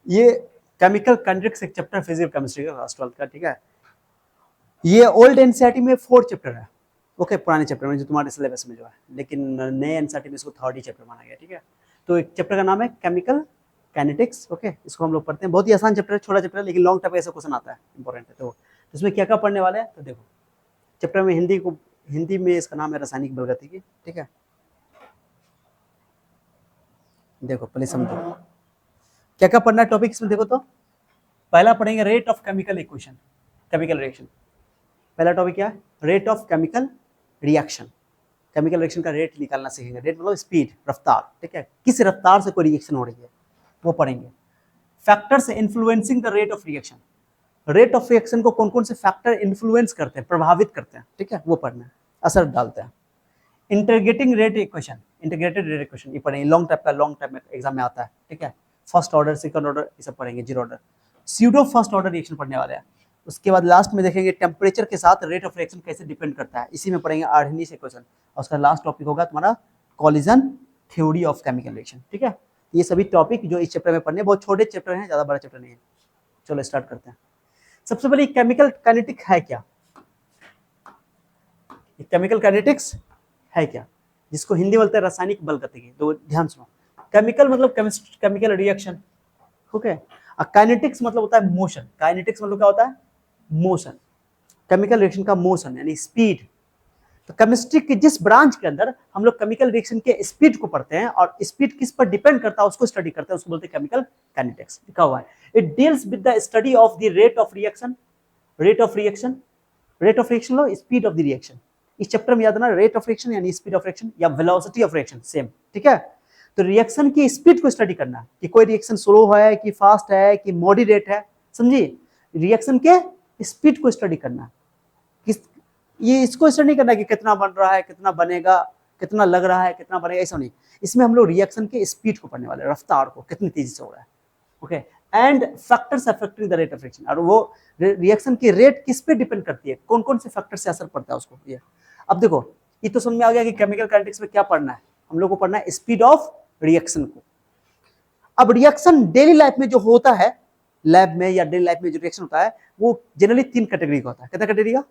ये chemical kinetics एक chapter physical chemistry का क्लास 12 का, ठीक है। ये ओल्ड एनसीईआरटी में 4 चैप्टर है, ओके, पुराने चैप्टर में जो तुम्हारे सिलेबस में जो है, लेकिन नए एनसीईआरटी में इसको 3rd ही चैप्टर माना गया, ठीक है। तो एक चैप्टर का नाम है केमिकल काइनेटिक्स, ओके, इसको हम लोग पढ़ते हैं। बहुत ही आसान चैप्टर है, छोटा चैप्टर है, लेकिन लॉन्ग टर्म ऐसा क्वेश्चन आता है, इंपॉर्टेंट है। तो इसमें क्या क्या पढ़ने वाले हैं, तो देखो चैप्टर में हिंदी में इसका नाम है रासायनिक बलगतिकी, ठीक है। देखो पहले समझो क्या क्या पढ़ना है टॉपिक इसमें। देखो तो पहला पढ़ेंगे rate of chemical equation, chemical reaction. पहला टॉपिक क्या है, rate of chemical reaction. Chemical reaction का रेट निकालना सीखेंगे। रेट मतलब स्पीड, रफ्तार, ठीक है, किस रफ्तार से कोई रिएक्शन हो रही है वो पढ़ेंगे। Factors influencing the rate of reaction, rate of reaction को कौन कौन से फैक्टर इन्फ्लुएंस करते हैं, प्रभावित करते हैं, ठीक है, वो पढ़ना है, असर डालते हैं। Integrating rate equation, integrated rate equation ये पढ़ेंगे, लॉन्ग टाइप एग्जाम में आता है, ठीक है। फर्स्ट ऑर्डर, सेकंड ऑर्डर ये सब पढ़ेंगे, zero order. Pseudo first order reaction पढ़ने वाले हैं। उसके बाद लास्ट में देखेंगे टेम्परेचर के साथ रेट ऑफ रिएक्शन कैसे डिपेंड करता है, इसी में पढ़ेंगे आर्हेनियस इक्वेशन। और उसका लास्ट टॉपिक होगा तुम्हारा collision theory of chemical reaction, ठीक है। ये सभी टॉपिक जो इस चैप्टर में पढ़ने, बहुत छोटे चैप्टर हैं, ज्यादा बड़ा चैप्टर नहीं है। चलो स्टार्ट करते हैं। सबसे पहले केमिकल काइनेटिक है क्या, केमिकल काइनेटिक्स है क्या, जिसको हिंदी बोलते हैं रासायनिक बलगतिकी। तो ध्यान सुनो, केमिकल मतलब केमिकल रिएक्शन, ओके। काइनेटिक्स मतलब होता है मोशन, काइनेटिक्स मतलब क्या होता है, मोशन। केमिकल रिएक्शन का मोशन यानी स्पीड। तो केमिस्ट्री के जिस ब्रांच के अंदर हम लोग केमिकल रिएक्शन के स्पीड को पढ़ते हैं और स्पीड किस पर डिपेंड करता है उसको स्टडी करते हैं, उसको बोलते हैं केमिकल काइनेटिक्स। लिखा हुआ है, it deals with the study of the rate of reaction, rate of reaction, rate of reaction low speed of the reaction. इस चैप्टर में याद रखना, रेट ऑफ रिएक्शन यानी स्पीड ऑफ रिएक्शन या वेलोसिटी ऑफ रिएक्शन, सेम, ठीक है। तो reaction की स्पीड को स्टडी करना कि कोई रिएक्शन स्लो है कि फास्ट है कि मॉडरेट है, समझिए। रिएक्शन के स्पीड को स्टडी करना, किस ये इसको स्टडी नहीं करना कि कितना बन रहा है, कितना बनेगा, कितना लग रहा है, कितना बनेगा, ऐसा नहीं। इसमें हम लोग रिएक्शन के स्पीड को पढ़ने वाले, रफ्तार को, कितनी तेजी से हो रहा है, okay. And factors affecting the rate of reaction, और वो रिएक्शन की रेट किस पे डिपेंड करती है, कौन कौन से फैक्टर से असर पड़ता है उसको, ये। अब देखो ये तो समझ में आ गया कि केमिकल काइनेटिक्स में क्या पढ़ना है, हम लोग को पढ़ना है स्पीड ऑफ रिएक्शन को। अब रिएक्शन डेली लाइफ में जो होता है, लैब में या डेली लाइफ में जो रिएक्शन होता है, वो जनरली 3 कैटेगरी का होता है। कितना कैटेगरी का,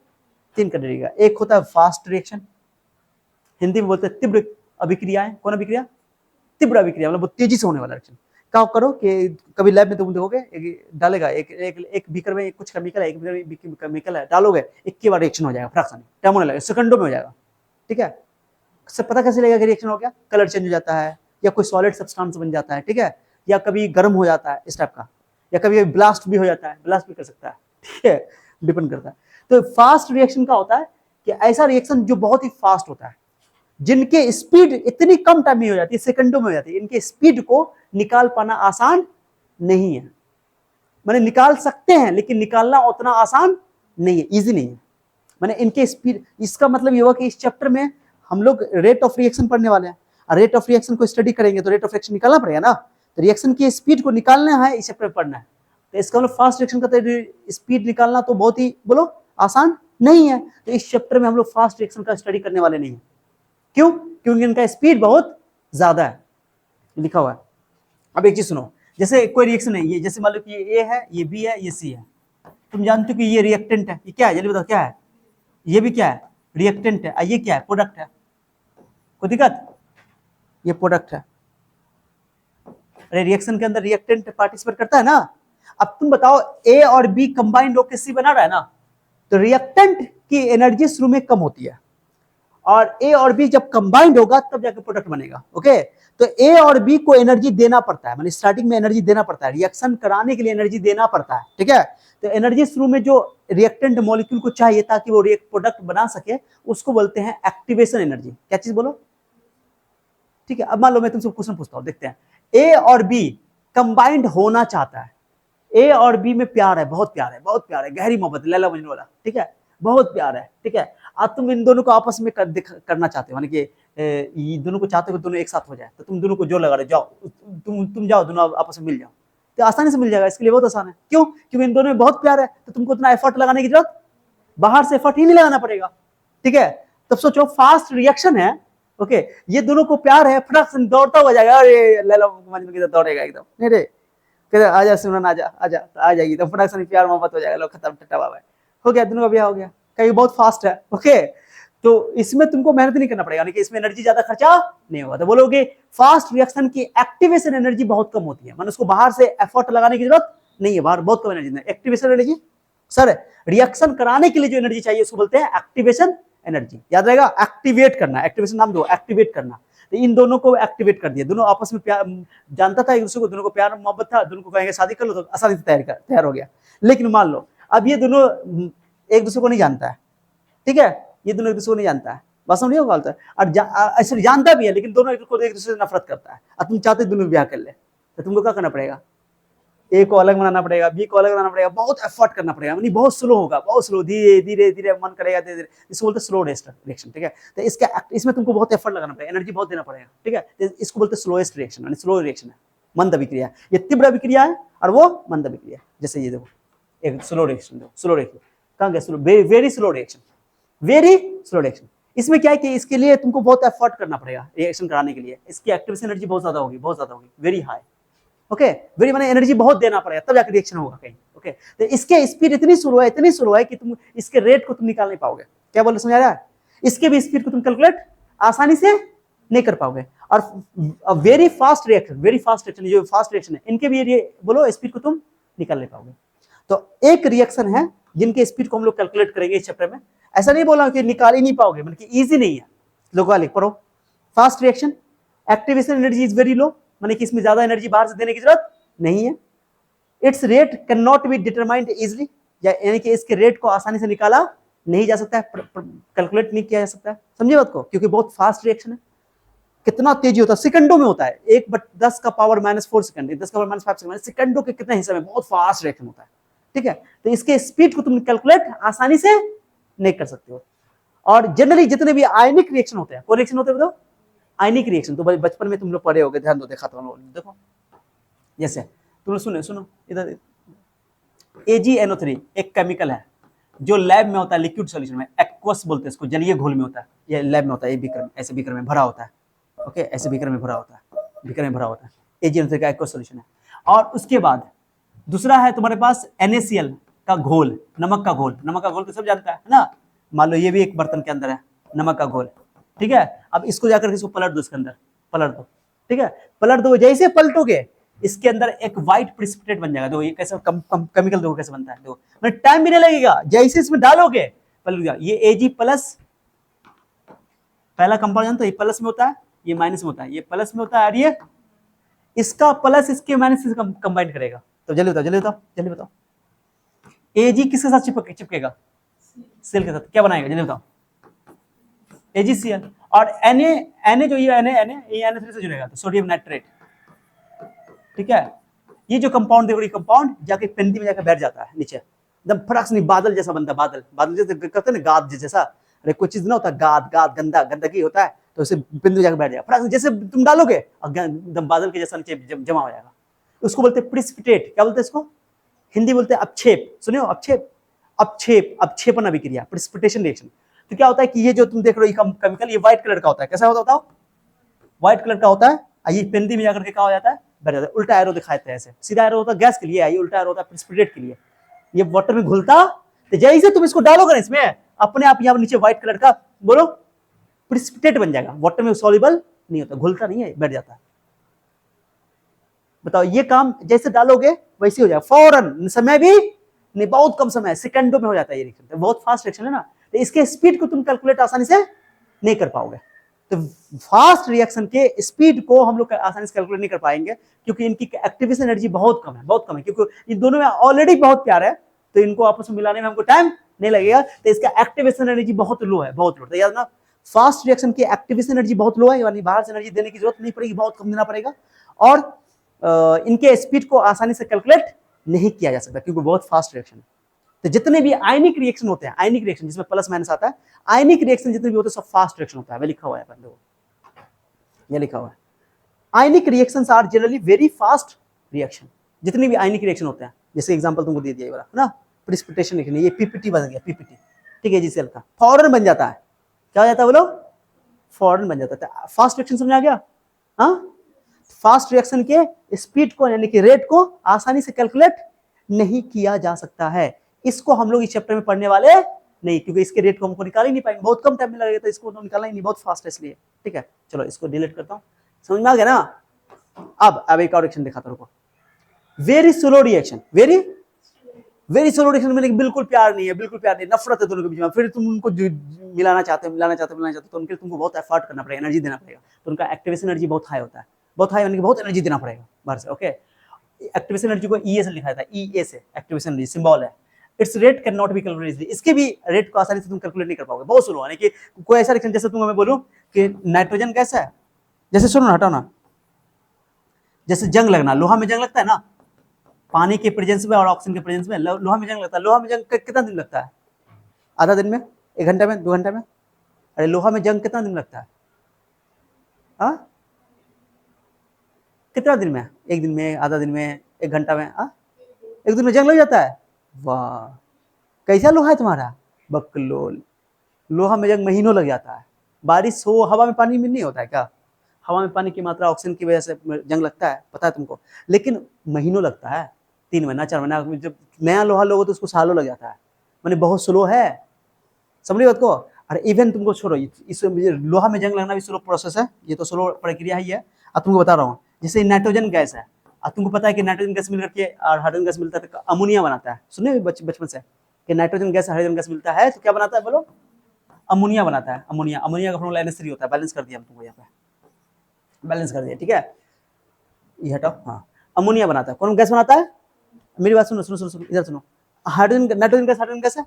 3 कैटेगरी का। एक होता है फास्ट रिएक्शन, हिंदी में बोलते हैं तीव्र अभिक्रियाएं। कौन अभिक्रिया, तीव्र अभिक्रिया, मतलब तेजी से होने वाला रिएक्शन। क्या करो कि कभी लैब में तुम देखोगे डालेगा एक बीकर में कुछ केमिकल है, एक बीकर में केमिकल है, डालोगे, एक के बाद रिएक्शन हो जाएगा, फ्रैक्शन टाइम होने लगेगा, सेकंडों में हो जाएगा, ठीक है। सब पता कैसे लगेगा कि रिएक्शन हो गया, कलर चेंज हो जाता है या कोई सॉलिड सब्सटेंस बन जाता है, ठीक है, या कभी गर्म हो जाता है इस टाइप का, या कभी ब्लास्ट भी हो जाता है, ब्लास्ट भी कर सकता है, ठीक है, डिपेंड करता है। तो फास्ट रिएक्शन का होता है कि ऐसा रिएक्शन जो बहुत ही फास्ट होता है, जिनके स्पीड इतनी कम टाइम में हो जाती है, सेकंडों में हो जाती है, इनके स्पीड को निकाल पाना आसान नहीं है। मैंने निकाल सकते हैं लेकिन निकालना उतना आसान नहीं है, इजी नहीं है। मैंने इनके स्पीड, इसका मतलब ये हुआ कि इस चैप्टर में हम लोग रेट ऑफ रिएक्शन पढ़ने वाले हैं, और रेट ऑफ रिएक्शन को स्टडी करेंगे तो रेट ऑफ रिएक्शन निकालना पड़ेगा ना, तो रिएक्शन की स्पीड को निकालना है, इस चैप्टर में पढ़ना है। तो इसका मतलब फास्ट रिएक्शन का स्पीड निकालना तो बहुत ही बोलो आसान नहीं है। तो इस चैप्टर में हम लोग फास्ट रिएक्शन का स्टडी करने वाले नहीं है। क्यों, क्योंकि इनका स्पीड बहुत ज्यादा है, लिखा हुआ है। अब एक चीज सुनो, जैसे कोई रिएक्शन है, ये जैसे मान लो कि ये ए है, ये बी है, ये सी है। तुम जानते हो कि ये रिएक्टेंट है, ये क्या है, जल्दी बताओ क्या है, ये भी क्या है, रिएक्टेंट है, ये क्या है, प्रोडक्ट है। कोई दिक्कत, ये प्रोडक्ट है। अरे रिएक्शन के अंदर रिएक्टेंट पार्टिसिपेट करता है ना। अब तुम बताओ ए और बी कंबाइंड होकर सी बना रहा है ना, तो रिएक्टेंट की एनर्जी शुरू में कम होती है, और ए और बी जब कंबाइंड होगा तब जाकर प्रोडक्ट बनेगा, ओके। तो ए और बी को एनर्जी देना पड़ता है, मतलब स्टार्टिंग में एनर्जी देना पड़ता है, रिएक्शन कराने के लिए एनर्जी देना पड़ता है, ठीक है। तो एनर्जी शुरू में जो रिएक्टेंट मॉलिक्यूल को चाहिए ताकि वो प्रोडक्ट बना सके, उसको बोलते हैं एक्टिवेशन एनर्जी। क्या चीज बोलो, ठीक है। अब मान लो मैं तुमसे क्वेश्चन पूछता हूं, देखते हैं। ए और बी कंबाइंड होना चाहता है, ए और बी में प्यार है, बहुत प्यार है, बहुत प्यार है, गहरी मोहब्बत, लैला मजनू वाला, ठीक है, बहुत प्यार है, ठीक है। अब तुम इन दोनों को आपस में करना चाहते हो, माने कि ये दोनों को चाहते हो दोनों एक साथ हो जाए, तो तुम दोनों को जोर लगा रहे, जाओ तुम जाओ, दोनों आपस में मिल जाओ, तो आसानी से मिल जाएगा। इसके लिए बहुत आसान है। क्यों, क्योंकि इन दोनों में बहुत प्यार है, तो तुमको उतना एफर्ट लगाने की जरूरत, बाहर से एफर्ट ही नहीं लगाना पड़ेगा, ठीक है। तब सोचो फास्ट रिएक्शन है, ओके, ये दोनों को प्यार है, फटाक से दौड़ता हुआ जाएगा, अरे लैला मजनू की तरह दौड़ेगा एकदम, नहीं रे, कहते आ जा सिमरन आ जा आ जा, तो आ जाएगी, तो फटाक से प्यार मोहब्बत हो जाएगा, लोग खत्म, टट्टा बाबा हो गया, दोनों का ब्याह हो गया। कहीं बहुत फास्ट है। ओके, तो इसमें तुमको मेहनत नहीं करना पड़ेगा, यानी कि इसमें एनर्जी ज्यादा खर्चा नहीं होगा। तो बोलोगे फास्ट रिएक्शन की एक्टिवेशन एनर्जी बहुत कम होती है, मतलब उसको बाहर से एफर्ट लगाने की जरूरत नहीं है, बाहर बहुत कम एनर्जी है। एक्टिवेशन एनर्जी सर, रिएक्शन कराने के लिए जो एनर्जी चाहिए उसको बोलते हैं एक्टिवेशन एनर्जी, याद रहेगा, एक्टिवेट करना, एक्टिवेशन नाम दो, एक्टिवेट करना। तो इन दोनों को एक्टिवेट कर दिया, दोनों आपस में प्यार जानता था एक दूसरे को, दोनों को प्यार मोहब्बत था, दोनों को कहेंगे शादी कर लो, तो आसानी से तैयार हो गया। लेकिन मान लो अब ये दोनों एक दूसरे को नहीं जानता है, ठीक है, ये दोनों एक दूसरे को नहीं जानता है, बस नहीं होगा, और ऐसे जानता भी है, लेकिन दोनों एक दूसरे से नफरत करता है, और तुम चाहते दोनों ब्याह कर ले, तो तुमको क्या करना पड़ेगा, ए को अलग बनाना पड़ेगा, बी को अलग बनाना पड़ेगा, बहुत एफर्ट करना पड़ेगा, यानी बहुत स्लो होगा, बहुत स्लो, धीरे धीरे धीरे मन करेगा, धीरे धीरे, इसको बोलते हैं स्लो रिएक्शन, ठीक है। तो इसमें तुमको बहुत एफर्ट लगाना पड़ेगा, एनर्जी बहुत देना पड़ेगा, ठीक है। तो इसको बोलते हैं स्लोएस्ट रिएक्शन, यानी स्लो रिएक्शन है, मंद अभिक्रिया। ये तीव्र अभिक्रिया है और वो मंद अभिक्रिया। जैसे ये देखो, एक स्लो रिएक्शन देखो, स्लो रिएक्शन कहाँ गया, slow, very slow reaction, very slow reaction. इसमें क्या है कि इसके लिए तुमको बहुत एफर्ट करना पड़ेगा रिएक्शन कराने के लिए, इसकी एक्टिवेशन एनर्जी बहुत ज्यादा होगी, बहुत ज्यादा होगी, वेरी हाई। ओके, वेरी माने एनर्जी बहुत देना पड़ेगा, तब जाकर रिएक्शन होगा कहीं। ओके, तो इसके स्पीड इतनी स्लो है कि तुम इसके रेट को तुम निकाल नहीं पाओगे। क्या बोल रहे, समझ आ रहा है? इसके भी स्पीड को तुम कैलकुलेट आसानी से नहीं कर पाओगे। और वेरी फास्ट रिएक्शन, जो फास्ट रिएक्शन है, इनके भी बोलो स्पीड को तुम निकाल नहीं पाओगे। तो एक रिएक्शन है जिनके स्पीड को हम लोग कैलकुलेट करेंगे इस चैप्टर में। ऐसा नहीं बोला कि निकाल ही नहीं पाओगे, मतलब कि इजी नहीं है, लोगों लिख पढ़ो। Fast reaction, activation energy is very low, माने कि इसमें ज्यादा एनर्जी बाहर से देने की जरूरत नहीं है। It's rate can not be determined easily, यानी कि इसके रेट को आसानी से निकाला नहीं जा सकता है, कैलकुलेट नहीं किया जा सकता है। समझे बात को? क्योंकि बहुत फास्ट रिएक्शन है। कितना तेजी होता है, सेकंडों में होता है, 1/10 का पावर -4 सेकंड, 10 का पावर -5 सेकंड, सेकंडों के कितने हिस्से में बहुत फास्ट रिएक्शन होता है, ठीक है। तो इसके स्पीड को तुम कैलकुलेट आसानी से नहीं कर सकते हो। और जनरली जितने भी आयनिक रिएक्शन होते हैं, कौन रिएक्शन होते हैं बताओ? आयनिक रिएक्शन। तो बचपन में तुम लोग पढ़े होगे, ध्यान दो, देखा तो देखो, जैसे तुम लोग सुनो इधर, AgNO3 एक केमिकल है जो लैब में होता है, लिक्विड सॉल्यूशन में, एक्वस बोलते हैं इसको, जलीय घोल में होता है, ये लैब में होता है, ये बीकर में, ऐसे बीकर में भरा होता है। ओके, ऐसे बीकर में भरा होता है, बीकर में भरा होता है, AgNO3 का एक्वस सॉल्यूशन है। और उसके बाद दूसरा है तुम्हारे पास NaCl का घोल, नमक का घोल। नमक का घोल तो सब जानता है ना, मान लो ये भी एक बर्तन के अंदर है, नमक का घोल, ठीक है। अब इसको जाकर इसको पलट दो, इसके अंदर पलट दो, ठीक है, पलट दो। जैसे पलटोगे इसके अंदर एक व्हाइट प्रेसिपिटेट बन जाएगा। देखो ये कैसे केमिकल देखो कैसे बनता है, देखो, मतलब टाइम भी नहीं लगेगा, जैसे इसमें डालोगे पलट गया। ये Ag+ पहला कंपाउंड जानते हो, ये प्लस में होता है, ये माइनस में होता है, ये प्लस में होता है, और ये इसका प्लस इसके माइनस से कंबाइन करेगा। तो जल्दी बताओ Ag किसके साथ चिपकेगा? सेल के साथ। क्या बनाएगा जल्दी बताओ? AgCl। और Na जो ये Na3 से जुड़ेगा, तो सोडियम नाइट्रेट, ठीक है। ये जो कंपाउंड देखो, ये कंपाउंड जाके पेंटी में जाकर बैठ जाता है नीचे, एकदम फटाक से बादल जैसा बनता है, बादल जैसे कहते हैं ना, गाद जैसा। अरे कोई चीज ना होता, गाद गंदगी होता है, तो उसे पेंटी में जाकर बैठ जाएगा फटाक से, जैसे तुम डालोगे एकदम बादल के जैसा नीचे जमा हो जाएगा। उसको बोलते हैं प्रेसिपिटेट। क्या बोलते हैं इसको? हिंदी बोलते हैं अपक्षेप। सुनियो, अपक्षेपण अभिक्रिया, प्रेसिपिटेशन रिएक्शन। तो क्या होता है कि ये जो तुम देख रहे हो केमिकल, ये व्हाइट कलर का होता है। कैसा होता है? व्हाइट कलर का होता है। ये पेंटी में जाकर के क्या हो जाता है? बैठ जाता है। उल्टा एरो दिखाते हैं, ऐसे सीधा एरो होता है गैस के लिए, ये उल्टा एरो होता है प्रेसिपिटेट के लिए। ये वाटर में घुलता, तो जैसे तुम इसको डालोगे ना इसमें, अपने आप यहाँ नीचे व्हाइट कलर का बोलो प्रेसिपिटेट बन जाएगा। वाटर में सॉल्युबल नहीं होता, घुलता नहीं है, बैठ जाता है। बताओ, ये काम जैसे डालोगे वैसे हो जाएगा, फौरन, समय भी नहीं, बहुत कम समय, सेकंडों में हो जाता है ये रिएक्शन। बहुत फास्ट रिएक्शन है ना, तो इसके स्पीड को तुम कैलकुलेट आसानी से नहीं कर पाओगे। तो फास्ट रिएक्शन के स्पीड को हम लोग आसानी से कैलकुलेट नहीं कर पाएंगे, क्योंकि इनकी एक्टिवेशन एनर्जी बहुत कम है, क्योंकि इन दोनों में ऑलरेडी बहुत प्यार है, तो इनको आपस में मिलाने में हमको टाइम नहीं लगेगा। तो इसका एक्टिवेशन एनर्जी बहुत लो है, बहुत लो। तो याद ना, फास्ट रिएक्शन की एक्टिवेशन एनर्जी बहुत लो है, यानी बाहर से एनर्जी देने की जरूरत नहीं पड़ेगी, बहुत कम देना पड़ेगा। और इनके स्पीड को आसानी से कैलकुलेट नहीं किया जा सकता, क्योंकि बहुत फास्ट रिएक्शन है। तो जितने भी आयनिक रिएक्शन होते हैं, आयनिक रिएक्शन जिसमें प्लस माइनस आता है, आयनिक रिएक्शन जितने भी होते हैं सब फास्ट रिएक्शन होता है। लिखा हुआ है, ये लिखा हुआ है, ionic reactions are generally very fast reaction. जितने भी आयनिक रिएक्शन होते हैं, जैसे एग्जांपल तुमको दे दिया ये वाला ना, प्रेसिपिटेशन रिएक्शन, ये PPT बन गया, PPT, ठीक है, AgCl का फौरन बन जाता है। क्या हो जाता है बोलो? फौरन बन जाता है। फास्ट रिएक्शन समझ आ गया? हाँ, फास्ट रिएक्शन के स्पीड को यानी कि रेट को आसानी से कैलकुलेट नहीं किया जा सकता है। इसको हम लोग इस चैप्टर में पढ़ने वाले नहीं, क्योंकि इसके रेट को हमको निकाल ही नहीं पाएंगे, बहुत कम टाइम में लगेगा, तो इसको तो निकालना ही नहीं, बहुत फास्ट है इसलिए। ठीक है, चलो इसको डिलीट करता हूँ, समझ में आ गया ना। अब एक और रिएक्शन दिखाता हूँ, very slow reaction, very slow reaction में बिल्कुल प्यार नहीं है, बिल्कुल प्यार नहीं, नफरत है दोनों के बीच में। फिर तुम उनको मिलाना चाहते हो तो उनके लिए तुमको बहुत एफर्ट करना पड़ेगा, एनर्जी देना पड़ेगा, तो उनका एक्टिवेशन एनर्जी बहुत हाई होता है, बहुत हाई होने की बहुत एनर्जी देना पड़ेगा बाहर से। ओके, एक्टिवेशन एनर्जी को ई से लिखा था, ई से एक्टिवेशन एनर्जी सिंबल है। It's rate can not be calculated, इसके भी रेट को आसानी से तुम कैलकुलेट नहीं कर पाओगे, बहुत स्लो है। कि कोई ऐसा रिएक्शन, जैसे तुम हमें बोलो कि नाइट्रोजन गैस है, जैसे सुनो ना, हटाओ ना, जैसे जंग लगना, लोहा में जंग लगता है ना, पानी के प्रेजेंस में और ऑक्सीजन के प्रेजेंस में लोहा में जंग लगता है। लोहा में जंग कितना दिन लगता है? आधा दिन में, 1 घंटे में, 2 घंटे में? अरे लोहा में जंग कितना दिन लगता है? हाँ, कितना दिन में? 1 दिन में, आधा दिन में, 1 घंटा में? 1 दिन में जंग लग जाता है? वाह, कैसा लोहा है तुम्हारा? बकलोल, लोहा में जंग महीनों लग जाता है। बारिश हो, हवा में पानी में नहीं होता है क्या? हवा में पानी की मात्रा ऑक्सीजन की वजह से जंग लगता है, पता है तुमको, लेकिन महीनों लगता है, 3 महीना 4 महीना। जब नया लोहा लोगे तो उसको सालों लग जाता है, मैंने बहुत स्लो है, समझ बात को। अरे इवन तुमको छोड़ो, इस लोहा में जंग लगना भी स्लो प्रोसेस है, ये तो स्लो प्रक्रिया ही है। अब तुमको बता रहा हूँ, जैसे नाइट्रोजन गैस है, अब तुमको पता है कि नाइट्रोजन गैस मिल करके और हाइड्रोजन गैस मिलता है तो अमोनिया बनाता है। सुने बचपन से कि नाइट्रोजन गैस हाइड्रोजन गैस मिलता है तो क्या बनाता है, बोलो? अमोनिया बनाता है। अमोनिया का फॉर्मूला NH3 होता है। बैलेंस कर दिया हम तुमको, यहाँ पे बैलेंस कर दिया, ठीक है, ये हटाओ। हाँ, अमोनिया बनाता है। कौन गैस बनाता है? मेरी बात सुनो, इधर सुनो। Hydrogen, nitrogen gas hydrogen gas है।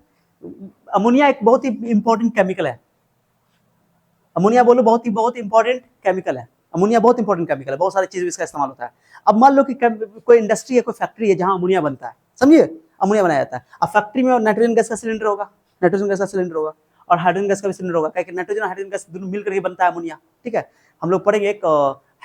अमोनिया एक बहुत ही इंपॉर्टेंट केमिकल है। अमोनिया बोलो, बहुत ही इंपॉर्टेंट केमिकल है। अमोनिया बहुत इंपॉर्टेंट केमिकल है, बहुत सारी चीज में इसका इस्तेमाल होता है। अब मान लो कि कोई इंडस्ट्री है, कोई फैक्ट्री है जहां अमोनिया बनता है, समझिए, अमोनिया बनाया जाता है। अब फैक्ट्री में नाइट्रोजन गैस का सिलेंडर होगा, और हाइड्रोजन गैस का भी सिलेंडर होगा, क्योंकि नाइट्रोजन हाइड्रोजन गैस दोनों मिल करके बनता है अमोनिया। ठीक है, हम लोग पढ़ेंगे एक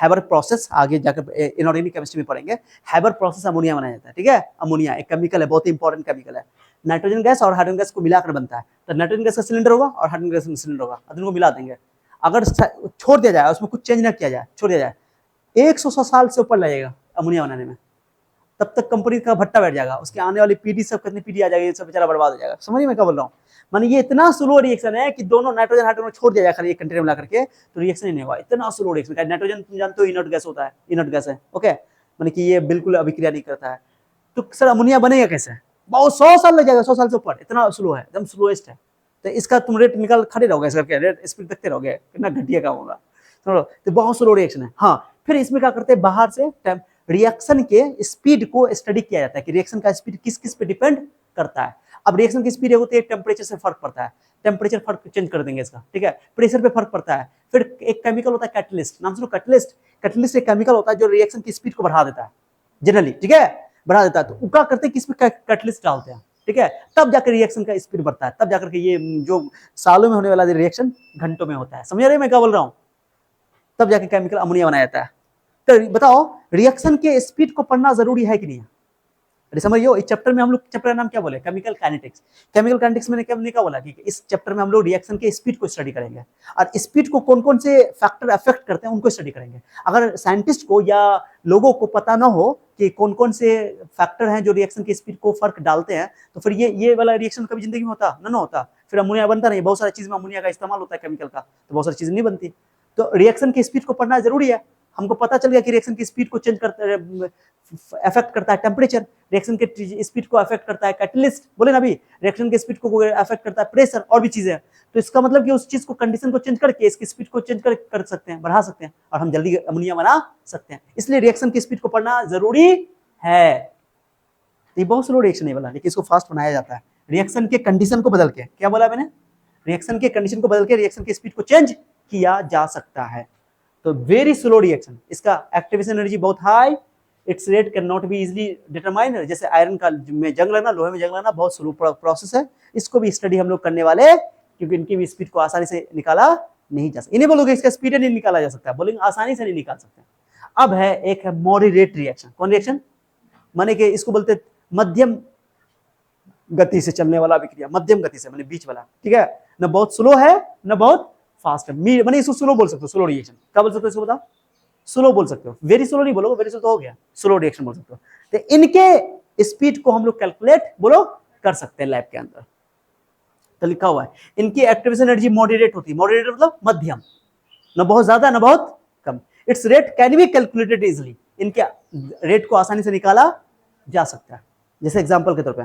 हैबर प्रोसेस, आगे जाकर इनऑर्गेनिक केमिस्ट्री में पढ़ेंगे। हैबर प्रोसेस अमोनिया बनाया जाता है। ठीक है, अमोनिया एक केमिकल है, बहुत ही इंपॉर्टेंट केमिकल है। नाइट्रोजन गैस और हाइड्रोजन गैस को मिलाकर बनता है, तो नाइट्रोजन गैस का सिलेंडर होगा और हाइड्रोजन गैस का सिलेंडर होगा, दोनों को मिला देंगे। अगर छोड़ दिया जाए, उसमें कुछ चेंज ना किया जाए, छोड़ दिया जाए, 100 साल से ऊपर लगेगा अमोनिया बनाने में, तब तक कंपनी का भट्टा बैठ जाएगा, उसके आने वाली पीढ़ी सब कितनी पीढ़ी आ जाएगी, सब बेचारा बर्बाद हो जाएगा। समझिए मैं क्या बोल रहा हूँ? माने ये इतना स्लो रिएक्शन है कि दोनों नाइट्रोजन हाइड्रोजन छोड़ दिया जाए खाली एक कंटेनर में ला करके, तो रिएक्शन ही नहीं होगा। इतना स्लो रिएक्शन। नाइट्रोजन तुम जानते हो इनर्ट गैस होता है, इनर्ट गैस है। ओके, माने कि ये बिल्कुल अभिक्रिया नहीं करता है, तो सर अमोनिया बनेगा कैसे? बहुत 100 साल लग जाएगा, 100 साल से ऊपर, इतना स्लो है, एकदम स्लोएस्ट है। तो इसका तुम रेट निकाल खड़े रहोगे, इसका क्या रेट स्पीड देखते रहोगे, कितना घटिया काम होगा। तो बहुत स्लो रिएक्शन है। हाँ, फिर इसमें क्या करते हैं, बाहर से रिएक्शन के स्पीड को स्टडी किया जाता है कि रिएक्शन का स्पीड किस किस पे डिपेंड करता है। अब रिएक्शन की स्पीड होती है, टेम्परेचर से फर्क पड़ता है, टेम्परेचर फर्क चेंज कर देंगे इसका। ठीक है, प्रेशर पे फर्क पड़ता है। फिर एक केमिकल होता है कैटलिस्ट, नाम सुनो कैटलिस्ट। कैटलिस्ट एक केमिकल होता है जो रिएक्शन की स्पीड को बढ़ा देता है जनरली, ठीक है, बढ़ा देता है। तो उका करते हैं कि इसमें कैटलिस्ट डालते हैं, ठीक है, तब जाकर रिएक्शन का स्पीड बढ़ता है, तब जाकर के ये जो सालों में होने वाला रिएक्शन घंटों में होता है। समझ रहे मैं क्या बोल रहा हूँ? तब जाकर केमिकल अमोनिया बनाया जाता है। तो बताओ, रिएक्शन के स्पीड को पढ़ना जरूरी है कि नहीं? अरे समझिए, इस चैप्टर में हम लोग, चैप्टर का नाम क्या बोले, केमिकल काइनेटिक्स। केमिकल काइनेटिक्स में क्या बोला कि इस चैप्टर में हम लोग रिएक्शन के स्पीड को स्टडी करेंगे, और स्पीड को कौन कौन से फैक्टर अफेक्ट करते हैं उनको स्टडी करेंगे। अगर साइंटिस्ट को या लोगों को पता ना हो कि कौन कौन से फैक्टर हैं जो रिएक्शन की स्पीड को फर्क डालते हैं, तो फिर ये वाला रिएक्शन कभी जिंदगी में होता ना होता, फिर अमोनिया बनता नहीं। बहुत सारी चीज में अमोनिया का इस्तेमाल होता है केमिकल का, तो बहुत सारी चीजें नहीं बनती। तो रिएक्शन की स्पीड को पढ़ना जरूरी है। हमको पता चल गया कि रिएक्शन की स्पीड को चेंज करता है, अफेक्ट करता है टेम्परेचर, रिएक्शन के स्पीड को अफेक्ट करता है कैटलिस्ट, बोले ना अभी, रिएक्शन के स्पीड को अफेक्ट करता है प्रेशर, और भी चीजें हैं। तो इसका मतलब कि उस चीज को, कंडीशन को चेंज करके इसकी स्पीड को चेंज कर सकते हैं, बढ़ा सकते हैं, और हम जल्दी अमोनिया बना सकते हैं। इसलिए रिएक्शन की स्पीड को पढ़ना जरूरी है। ये बहुत स्लो रिएक्शन है वाला, लेकिन इसको फास्ट बनाया जाता है रिएक्शन के कंडीशन को बदल के। क्या बोला मैंने? रिएक्शन के कंडीशन को बदल के रिएक्शन की स्पीड को चेंज किया जा सकता है। तो वेरी स्लो रिएक्शन, इसका एक्टिवेशन एनर्जी बहुत high, it's rate can not be easily determine. जैसे आयरन का में जंग लगना, लोहे में जंग लगना, बहुत स्लो प्रोसेस है। इसको भी स्टडी हम लोग करने वाले, क्योंकि इनकी भी स्पीड को आसानी से निकाला नहीं जा सकता। इन्हें बोलोगे इसका स्पीड नहीं निकाला जा सकता, बोलेंगे आसानी से नहीं निकाल सकते। अब है एक है मॉडरेट रिएक्शन। कौन रिएक्शन? माने कि इसको बोलते मध्यम गति से चलने वाला अभिक्रिया, मध्यम गति से, माने बीच वाला। ठीक है, न बहुत स्लो है न बहुत फास्ट है, माने इसको स्लो बोल सकते हो, स्लो रिएक्शन। क्या बोल सकते हो इसको, बताओ? स्लो बोल सकते हो, वेरी स्लो नहीं बोलोगे, वेरी स्लो तो हो गया, स्लो रिएक्शन बोल सकते हो। तो इनके स्पीड को हम लोग कैलकुलेट बोलो कर सकते हैं लैब के अंदर। तो लिखा हुआ है इनकी एक्टिवेशन एनर्जी मॉडरेट होती है, मॉडरेट मतलब मध्यम, न बहुत ज्यादा न बहुत कम। Its rate can be calculated easily, इनके रेट को आसानी से निकाला जा सकता है। जैसे एग्जांपल के तौर पे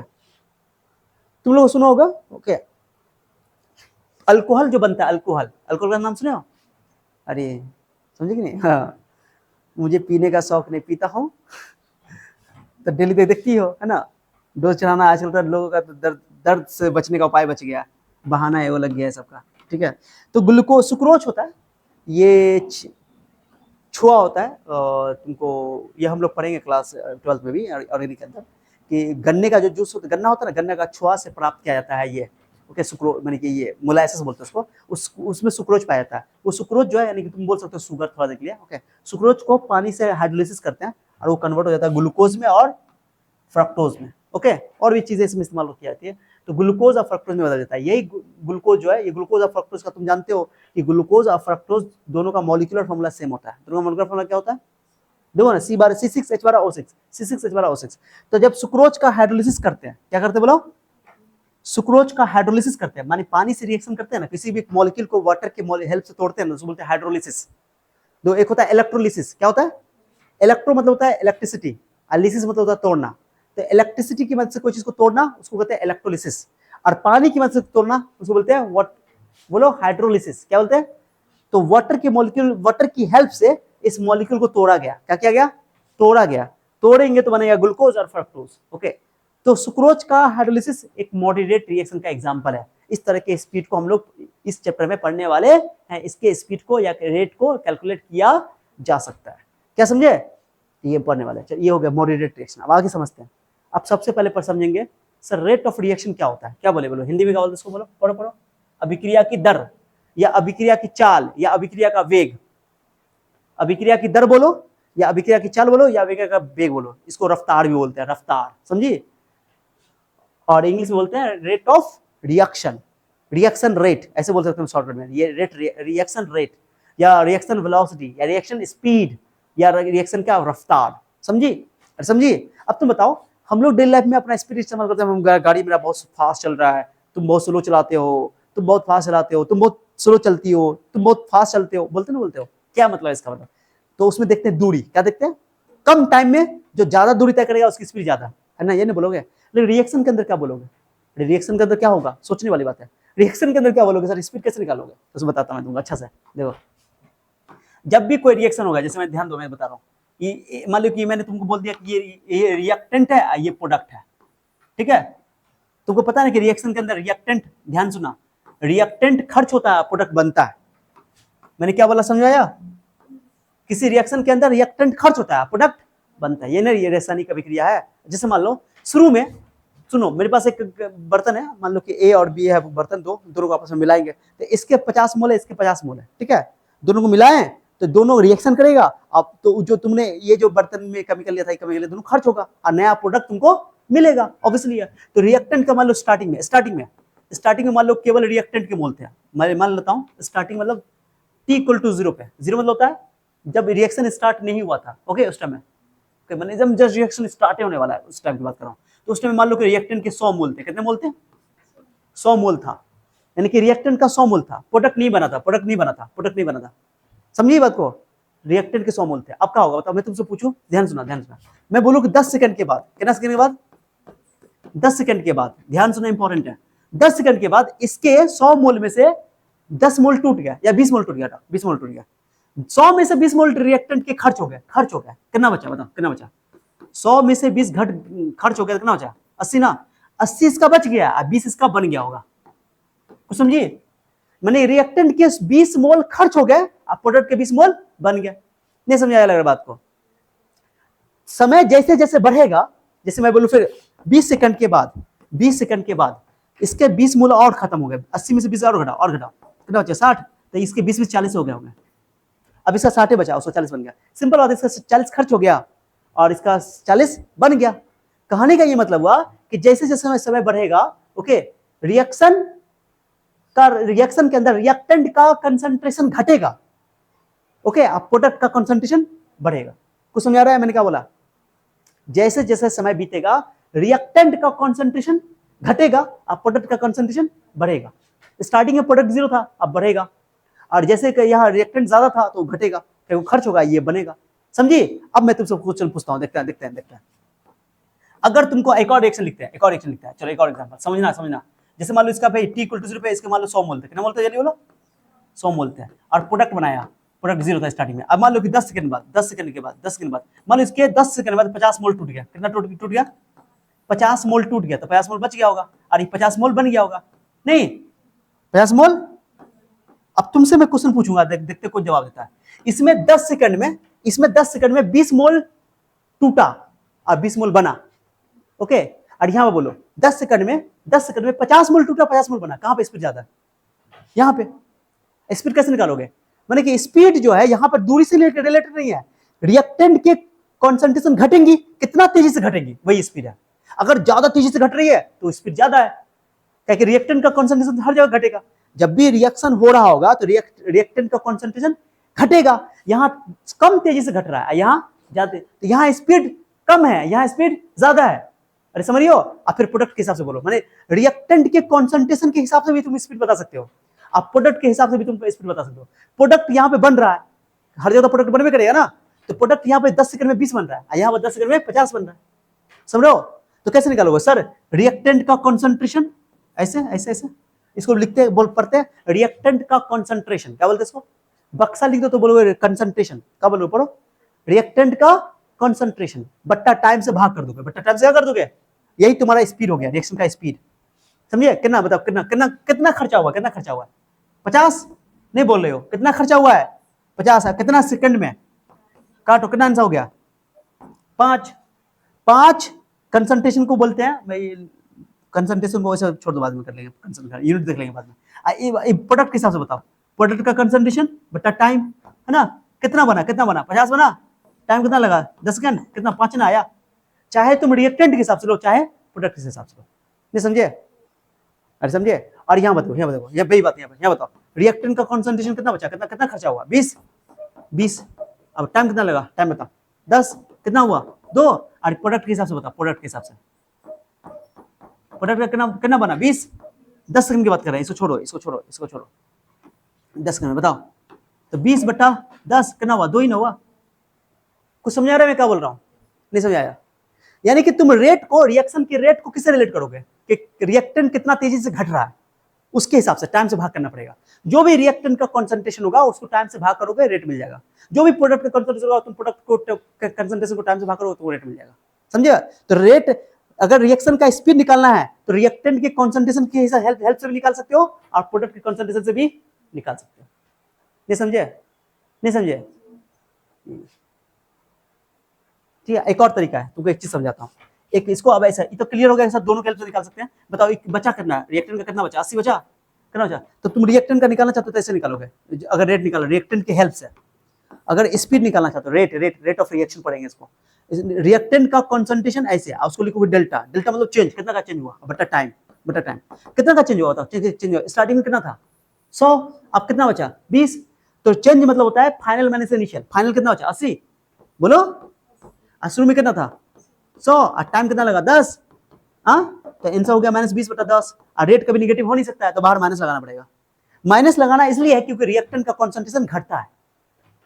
तुम लोग सुना होगा, ओके, अल्कोहल जो बनता है, अल्कोहल, अल्कोहल का नाम सुने हो? अरे समझे कि नहीं? हाँ, मुझे पीने का शौक नहीं, पीता हूँ तो डेली देखती हो, है ना, डोज चढ़ाना आजकल तो लोगों का दर्द से बचने का उपाय बच गया, बहाना है वो लग गया है सबका, ठीक है। तो ग्लूकोज सुक्रोज होता है, ये छुआ होता है, तुमको ये हम लोग पढ़ेंगे क्लास 12th में भी ऑर्गेनिक के अंदर, कि गन्ने का जो जूस होता है, गन्ना होता है ना, गन्ने का छुआ से प्राप्त किया जाता है ये, ओके, सुक्रोज माने कि ये मोलाइसिस बोलते हैं उसको, उसमें सुक्रोज पाया जाता है। वो सुक्रोज जो है यानी कि तुम बोल सकते हो शुगर थोड़ा देख लिया, ओके, सुक्रोज को पानी से हाइड्रोलिसिस करते हैं और वो कन्वर्ट हो जाता है ग्लूकोज में और फ्रक्टोज में, ओके, और भी चीजें इसमें इस्तेमाल की जाती है, तो ग्लूकोज और फ्रक्टोज में बदल जाता है। यही ग्लूकोज जो है, ये ग्लूकोज और फ्रक्टोज का तुम जानते हो कि ग्लूकोज और फ्रक्टोज दोनों का मॉलिक्यूलर फॉर्मूला सेम होता है। दोनों का मॉलिक्यूलर फॉर्मूला क्या होता है? देखो ना, C6H12O6, C6H12O6। तो जब सुक्रोज का हाइड्रोलिसिस करते हैं, क्या करते हैं बोलो? सुक्रोज का हाइड्रोलिसिस करते हैं, माने पानी से रिएक्शन करते हैं ना, किसी भी मॉलिक्यूल को वाटर के हेल्प से तोड़ते हैं ना, उसको बोलते हैं हाइड्रोलिसिस। दो, एक होता है इलेक्ट्रोलिसिस, क्या होता है? इलेक्ट्रो मतलब होता है इलेक्ट्रिसिटी, और लिसिस मतलब होता है तोड़ना। तो इलेक्ट्रिसिटी की मदद से कोई चीज को तोड़ना उसको कहते हैं इलेक्ट्रोलिसिस, और पानी की मदद से तोड़ना उसको बोलते हैं व्हाट बोलो? हाइड्रोलिसिस। क्या बोलते हैं? तो वाटर के मॉलिक्यूल, वाटर की हेल्प से इस मॉलिक्यूल को तोड़ा गया, क्या किया गया? तोड़ा गया। तोड़ेंगे तो बनेगा ग्लूकोज और फ्रक्टोज, ओके। तो सुक्रोज का हाइड्रोलिसिस एक मॉडरेट रिएक्शन का एग्जांपल है। इस तरह के स्पीड को हम लोग इस चैप्टर में पढ़ने वाले हैं, इसके स्पीड को या रेट को कैलकुलेट किया जा सकता है। क्या समझे? ये पढ़ने वाले हैं। ये हो गया मॉडरेट रिएक्शन। अब आगे समझते हैं। अब सबसे पहले पर समझेंगे सर रेट ऑफ रिएक्शन क्या होता है? क्या बोले बोलो हिंदी में, क्या बोलते इसको? बोलो, पढ़ो पढ़ो। अभिक्रिया की दर या अभिक्रिया की चाल या अभिक्रिया का वेग। अभिक्रिया की दर बोलो या अभिक्रिया की चाल बोलो या अभिक्रिया का वेग बोलो, इसको रफ्तार भी बोलते हैं, रफ्तार, समझिए। और इंग्लिश में बोलते हैं rate of reaction, reaction rate ऐसे बोल सकते हैं शॉर्टकट में। ये रेट, रिएक्शन रेट या रिएक्शन वेलोसिटी या रिएक्शन स्पीड या रिएक्शन का रफ्तार, समझिए? समझिए। अब तुम बताओ, हम लोग डेली लाइफ में अपना स्पीड इस्तेमाल करते हैं, हम गाड़ी मेरा बहुत फास्ट चल रहा है, तुम बहुत स्लो चलाते हो, तुम बहुत फास्ट चलाते हो, तुम बहुत स्लो चलती हो, तुम बहुत फास्ट चलते हो, बोलते ना, बोलते हो, क्या मतलब है इसका? मतलब तो उसमें देखते हैं दूरी, क्या देखते हैं? कम टाइम में जो ज्यादा दूरी तय करेगा उसकी स्पीड ज्यादा है ना, ये नहीं बोलोगे? लेकिन रिएक्शन के अंदर क्या बोलोगे? रिएक्शन के अंदर क्या होगा? सोचने वाली बात है। रिएक्शन के अंदर क्या बोलोगे सर? स्पीड कैसे निकालोगे? तो उसमें बताता मैं दूंगा अच्छा से। देखो, जब भी कोई रिएक्शन होगा, जैसे मैं ध्यान दो, मैं बता रहा हूँ, मान लो कि मैंने तुमको बोल दिया कि ये रिएक्टेंट है, ये प्रोडक्ट है, ठीक है? तुमको पता है कि रिएक्शन के अंदर रिएक्टेंट, ध्यान सुना, रिएक्टेंट खर्च होता है, प्रोडक्ट बनता है। मैंने क्या बोला, समझाया? किसी रिएक्शन के अंदर रिएक्टेंट खर्च होता है, प्रोडक्ट बनता है। ये नहीं, ये रासायनिक अभिक्रिया है। जैसे मान लो शुरू में, सुनो, मेरे पास एक बर्तन है, मान लो कि ए और बी है बर्तन, दोनों को आपस में मिलाएंगे, तो इसके 50 मोल है, इसके 50 मोल है, ठीक है? दोनों को मिलाएं तो दोनों रिएक्शन करेगा। अब तो जो तुमने ये जो बर्तन में केमिकल लिया था, केमिकल दोनों खर्च होगा और नया प्रोडक्ट तुमको मिलेगा, ऑब्वियसली है। तो रिएक्टेंट का मान लो स्टार्टिंग में मान लो केवल रिएक्टेंट के मोल थे, मैं मान लेता हूँ स्टार्टिंग मतलब T=0 पे। 0 मतलब होता है जब रिएक्शन स्टार्ट नहीं हुआ था, ओके, उस टाइम में, ओके, मतलब जब जस्ट रिएक्शन स्टार्ट होने वाला है उस टाइम की बात कर रहा हूँ। तो उस टाइम मान लो कि रिएक्टेंट के 100 मोल थे। कितने मोल थे? 100 मोल था, यानी कि रिएक्टेंट का 100 मोल था, प्रोडक्ट नहीं बना था। समझिए बात को? रिएक्टेंट के 100 मोल थे। अब क्या होगा बताओ? मैं तुमसे पूछूं, ध्यान सुना। मैं बोलूं कि 10 सेकंड के बाद, कितना सेकंड के बाद? 10 सेकंड के बाद, ध्यान सुना, इंपॉर्टेंट है। 10 सेकंड के बाद इसके 100 मोल में से 10 मोल टूट गया या 20 मोल टूट गया, 20 मोल टूट गया। 100 में से 20 मोल रिएक्टेंट के खर्च हो गया। कितना बचा बताओ? कितना बचा? 100 में से 20 खर्च हो गया, कितना बचा? 80 ना। 80 इसका बच गया और 20 इसका बन गया होगा, कुछ समझिए? मैंने रिएक्टेंट के 20 मोल खर्च हो गए और प्रोडक्ट के 20 मोल बन गया। नहीं समझाया लग रहा बात को? समय जैसे जैसे बढ़ेगा, जैसे मैं बोलूं फिर 20 सेकंड के बाद इसके 20 मोल और खत्म हो गए, 80 में से 20 और घटा, कितना बचा? 60। तो इसके 20 में 40 हो गए होंगे। अब इसका 60 बचा, उसका 40 बन गया। सिंपल बात, इसका 40 खर्च हो गया और इसका 40 बन गया। कहानी का ये मतलब हुआ कि जैसे जैसे समय बढ़ेगा, ओके, रिएक्शन के अंदर रिएक्टेंट का कंसंट्रेशन घटेगा, ओके, अब प्रोडक्ट का कंसंट्रेशन बढ़ेगा। कुछ समझ आ रहा है मैंने क्या बोला? जैसे जैसे समय बीतेगा रिएक्टेंट का कॉन्सेंट्रेशन घटेगा और प्रोडक्ट का कॉन्सेंट्रेशन बढ़ेगा। स्टार्टिंग में प्रोडक्ट जीरो था, अब बढ़ेगा, और जैसे कि यहाँ रिएक्टेंट ज्यादा था तो घटेगा, क्योंकि खर्च होगा, ये बनेगा। समझिए? अब मैं तुमसे क्वेश्चन पूछता हूँ, देखते हैं। अगर तुमको एक और रिएक्शन लिखते हैं, चलो एक और एग्जांपल, समझना। जैसे मान लो इसका भाई T = 0 पे इसके मान लो 100 मोल थे, कितना मोल थे जल्दी बोलो? 100 मोल थे, और प्रोडक्ट बनाया, प्रोडक्ट जीरो था स्टार्टिंग में। अब मान लो कि 10 सेकंड बाद मान लो इसके 10 सेकंड बाद 50 मोल टूट गया। कितना टूट गया? 50 मोल टूट गया, तो 50 मोल बच गया होगा, और ये 50 मोल बन गया होगा, नहीं 50 मोल। अब तुमसे मैं क्वेश्चन पूछूंगा, देखते कौन जवाब देता है। इसमें 10 सेकंड में 20 मोल टूटा और 20 मोल बना, ओके। और यहां पे बोलो 10 सेकंड में 50 मोल टूटा, 50 मोल बना, कहां पे स्पीड ज्यादा है? यहां पे। स्पीड कैसे निकालोगे? माने कि स्पीड जो है यहां पर दूरी से रिलेटेड नहीं है, रिएक्टेंट के कॉन्सेंट्रेशन घटेंगी, कितना तेजी से घटेंगी वही स्पीड है। अगर ज्यादा तेजी से घट रही है तो स्पीड ज्यादा है, क्योंकि रिएक्टेंट का कॉन्सेंट्रेशन हर जगह घटेगा। जब भी रिएक्शन हो रहा होगा तो रिएक्टेंट का कॉन्सेंट्रेशन घटेगा। यहां कम तेजी से घट रहा है, यहां ज्यादा, तो यहां स्पीड कम है, यहां स्पीड ज्यादा है। अरे समझ रही हो? अब फिर प्रोडक्ट के हिसाब से बोलो, माने रिएक्टेंट के कॉन्सेंट्रेशन के हिसाब से भी तुम स्पीड बता सकते हो, आप प्रोडक्ट के हिसाब से भी तुम स्पीड बता सकते हो। प्रोडक्ट यहां पे बन रहा है, हर जगह प्रोडक्ट बनवे करेगा ना, तो प्रोडक्ट यहां पे 10 सेकंड में 20 बन रहा है, यहां पर 10 सेकंड में 50 बन रहा है। समझ रहे हो? तो कैसे निकालोगे सर? रिएक्टेंट का कॉन्सेंट्रेशन ऐसे इसको लिखते हैं, पढ़ते हैं रिएक्टेंट का कॉन्सेंट्रेशन, क्या बोलते हैं इसको? बक्सा लिख दो तो बोलोगे कंसंट्रेशन, क्या बोलोगे? पढ़ो, रिएक्टेंट का कॉन्सेंट्रेशन बट्टा टाइम से भाग कर दोगे, बट्टा टाइम से क्या कर दोगे? यही तुम्हारा स्पीड हो गया, रिएक्शन का स्पीड। समझिए? कितना बताओ, कितना खर्चा हुआ? 50 नहीं बोल रहे हो, कितना खर्चा हुआ है? 50 है, कितना सेकंड में? काटो, कितना आंसर हो गया? 5 कंसंट्रेशन को बोलते हैं। मैं कंसंट्रेशन को वैसे छोड़ दो, बाद में कर लेंगे, यूनिट देख लेंगे बाद में। प्रोडक्ट के हिसाब से बताओ, प्रोडक्ट का कंसंट्रेशन बटा टाइम, है ना? कितना बना 50 बना, टाइम कितना लगा? 10 सेकंड, कितना 5 ना आया। चाहे तुम रिएक्टेंट के हिसाब से लो, चाहे प्रोडक्ट के हिसाब से लो, नहीं समझे? अरे समझे? और यहाँ बताओ, यहाँ वही बात, यहाँ बताओ रिएक्टेंट का कॉन्सेंट्रेशन कितना बचा, कितना खर्चा हुआ? 20। अब टाइम कितना लगा? टाइम बताओ 10, कितना हुआ? 2। और प्रोडक्ट के हिसाब से बताओ, प्रोडक्ट के हिसाब से प्रोडक्ट का कितना बना? 20। 10 सेकंड की बात कर रहे हैं, इसको छोड़ो 10 सेकंड में बताओ, तो 20 बटा 10 कितना हुआ? 2 ही ना हुआ? कुछ समझ आ रहा है मैं क्या बोल रहा हूँ? नहीं समझ आया? यानी कि तुम रेट को, रिएक्शन के रेट को किससे रिलेट करोगे कि रिएक्टेंट कितना तेजी से घट रहा है, उसके हिसाब से टाइम से भाग करना पड़ेगा। जो भी रिएक्टेंट का कॉन्सेंट्रेशन होगा उसको टाइम से भाग करोगे, रेट मिल जाएगा। जो भी प्रोडक्ट का कॉन्सेंट्रेशन होगा, तुम प्रोडक्ट को कॉन्सेंट्रेशन को टाइम से भाग करोगे तो रेट मिल जाएगा। समझे? तो रेट, अगर रिएक्शन का स्पीड निकालना है तो रिएक्टेंट के कॉन्सेंट्रेशन के हिसाब हेल्प से भी निकाल सकते हो और प्रोडक्ट के कॉन्सेंट्रेशन से भी निकाल सकते हो। नहीं समझे? ठीक है, एक और तरीका है, तुमको एक चीज समझाता हूँ। एक इसको अब ऐसा, ये तो क्लियर हो गया, ऐसा दोनों के हेल्प से निकाल सकते हैं। बताओ एक बचा कितना? रिएक्टेंट का कितना बचा? 80 बचा, कितना बचा? तो तुम रिएक्टेंट का निकालना चाहते हो तो ऐसे निकालोगे, अगर रेट निकालो रिएक्टेंट के हेल्प से। अगर स्पीड निकालना चाहते हो, रेट ऑफ रिएक्शन पढ़ेंगे इसको। रिएक्टेंट का कॉन्सेंट्रेशन ऐसे, उसको लिखोगे डेल्टा मतलब चेंज, कितना का चेंज हुआ बटा टाइम, कितना का चेंज हुआ? बताओ चेंज हुआ, स्टार्टिंग में कितना था? 100, अब कितना बचा? 20। तो चेंज मतलब होता है फाइनल माइनस इनिशियल। फाइनल कितना बचा? 80, बोलो। शुरू में कितना था? 100, और टाइम कितना लगा? 10। तो आंसर हो गया -20 बटा 10। और रेट कभी निगेटिव हो नहीं सकता है, तो बाहर माइनस लगाना पड़ेगा। माइनस लगाना इसलिए है क्योंकि रिएक्टेंट का कॉन्सेंट्रेशन घटता है,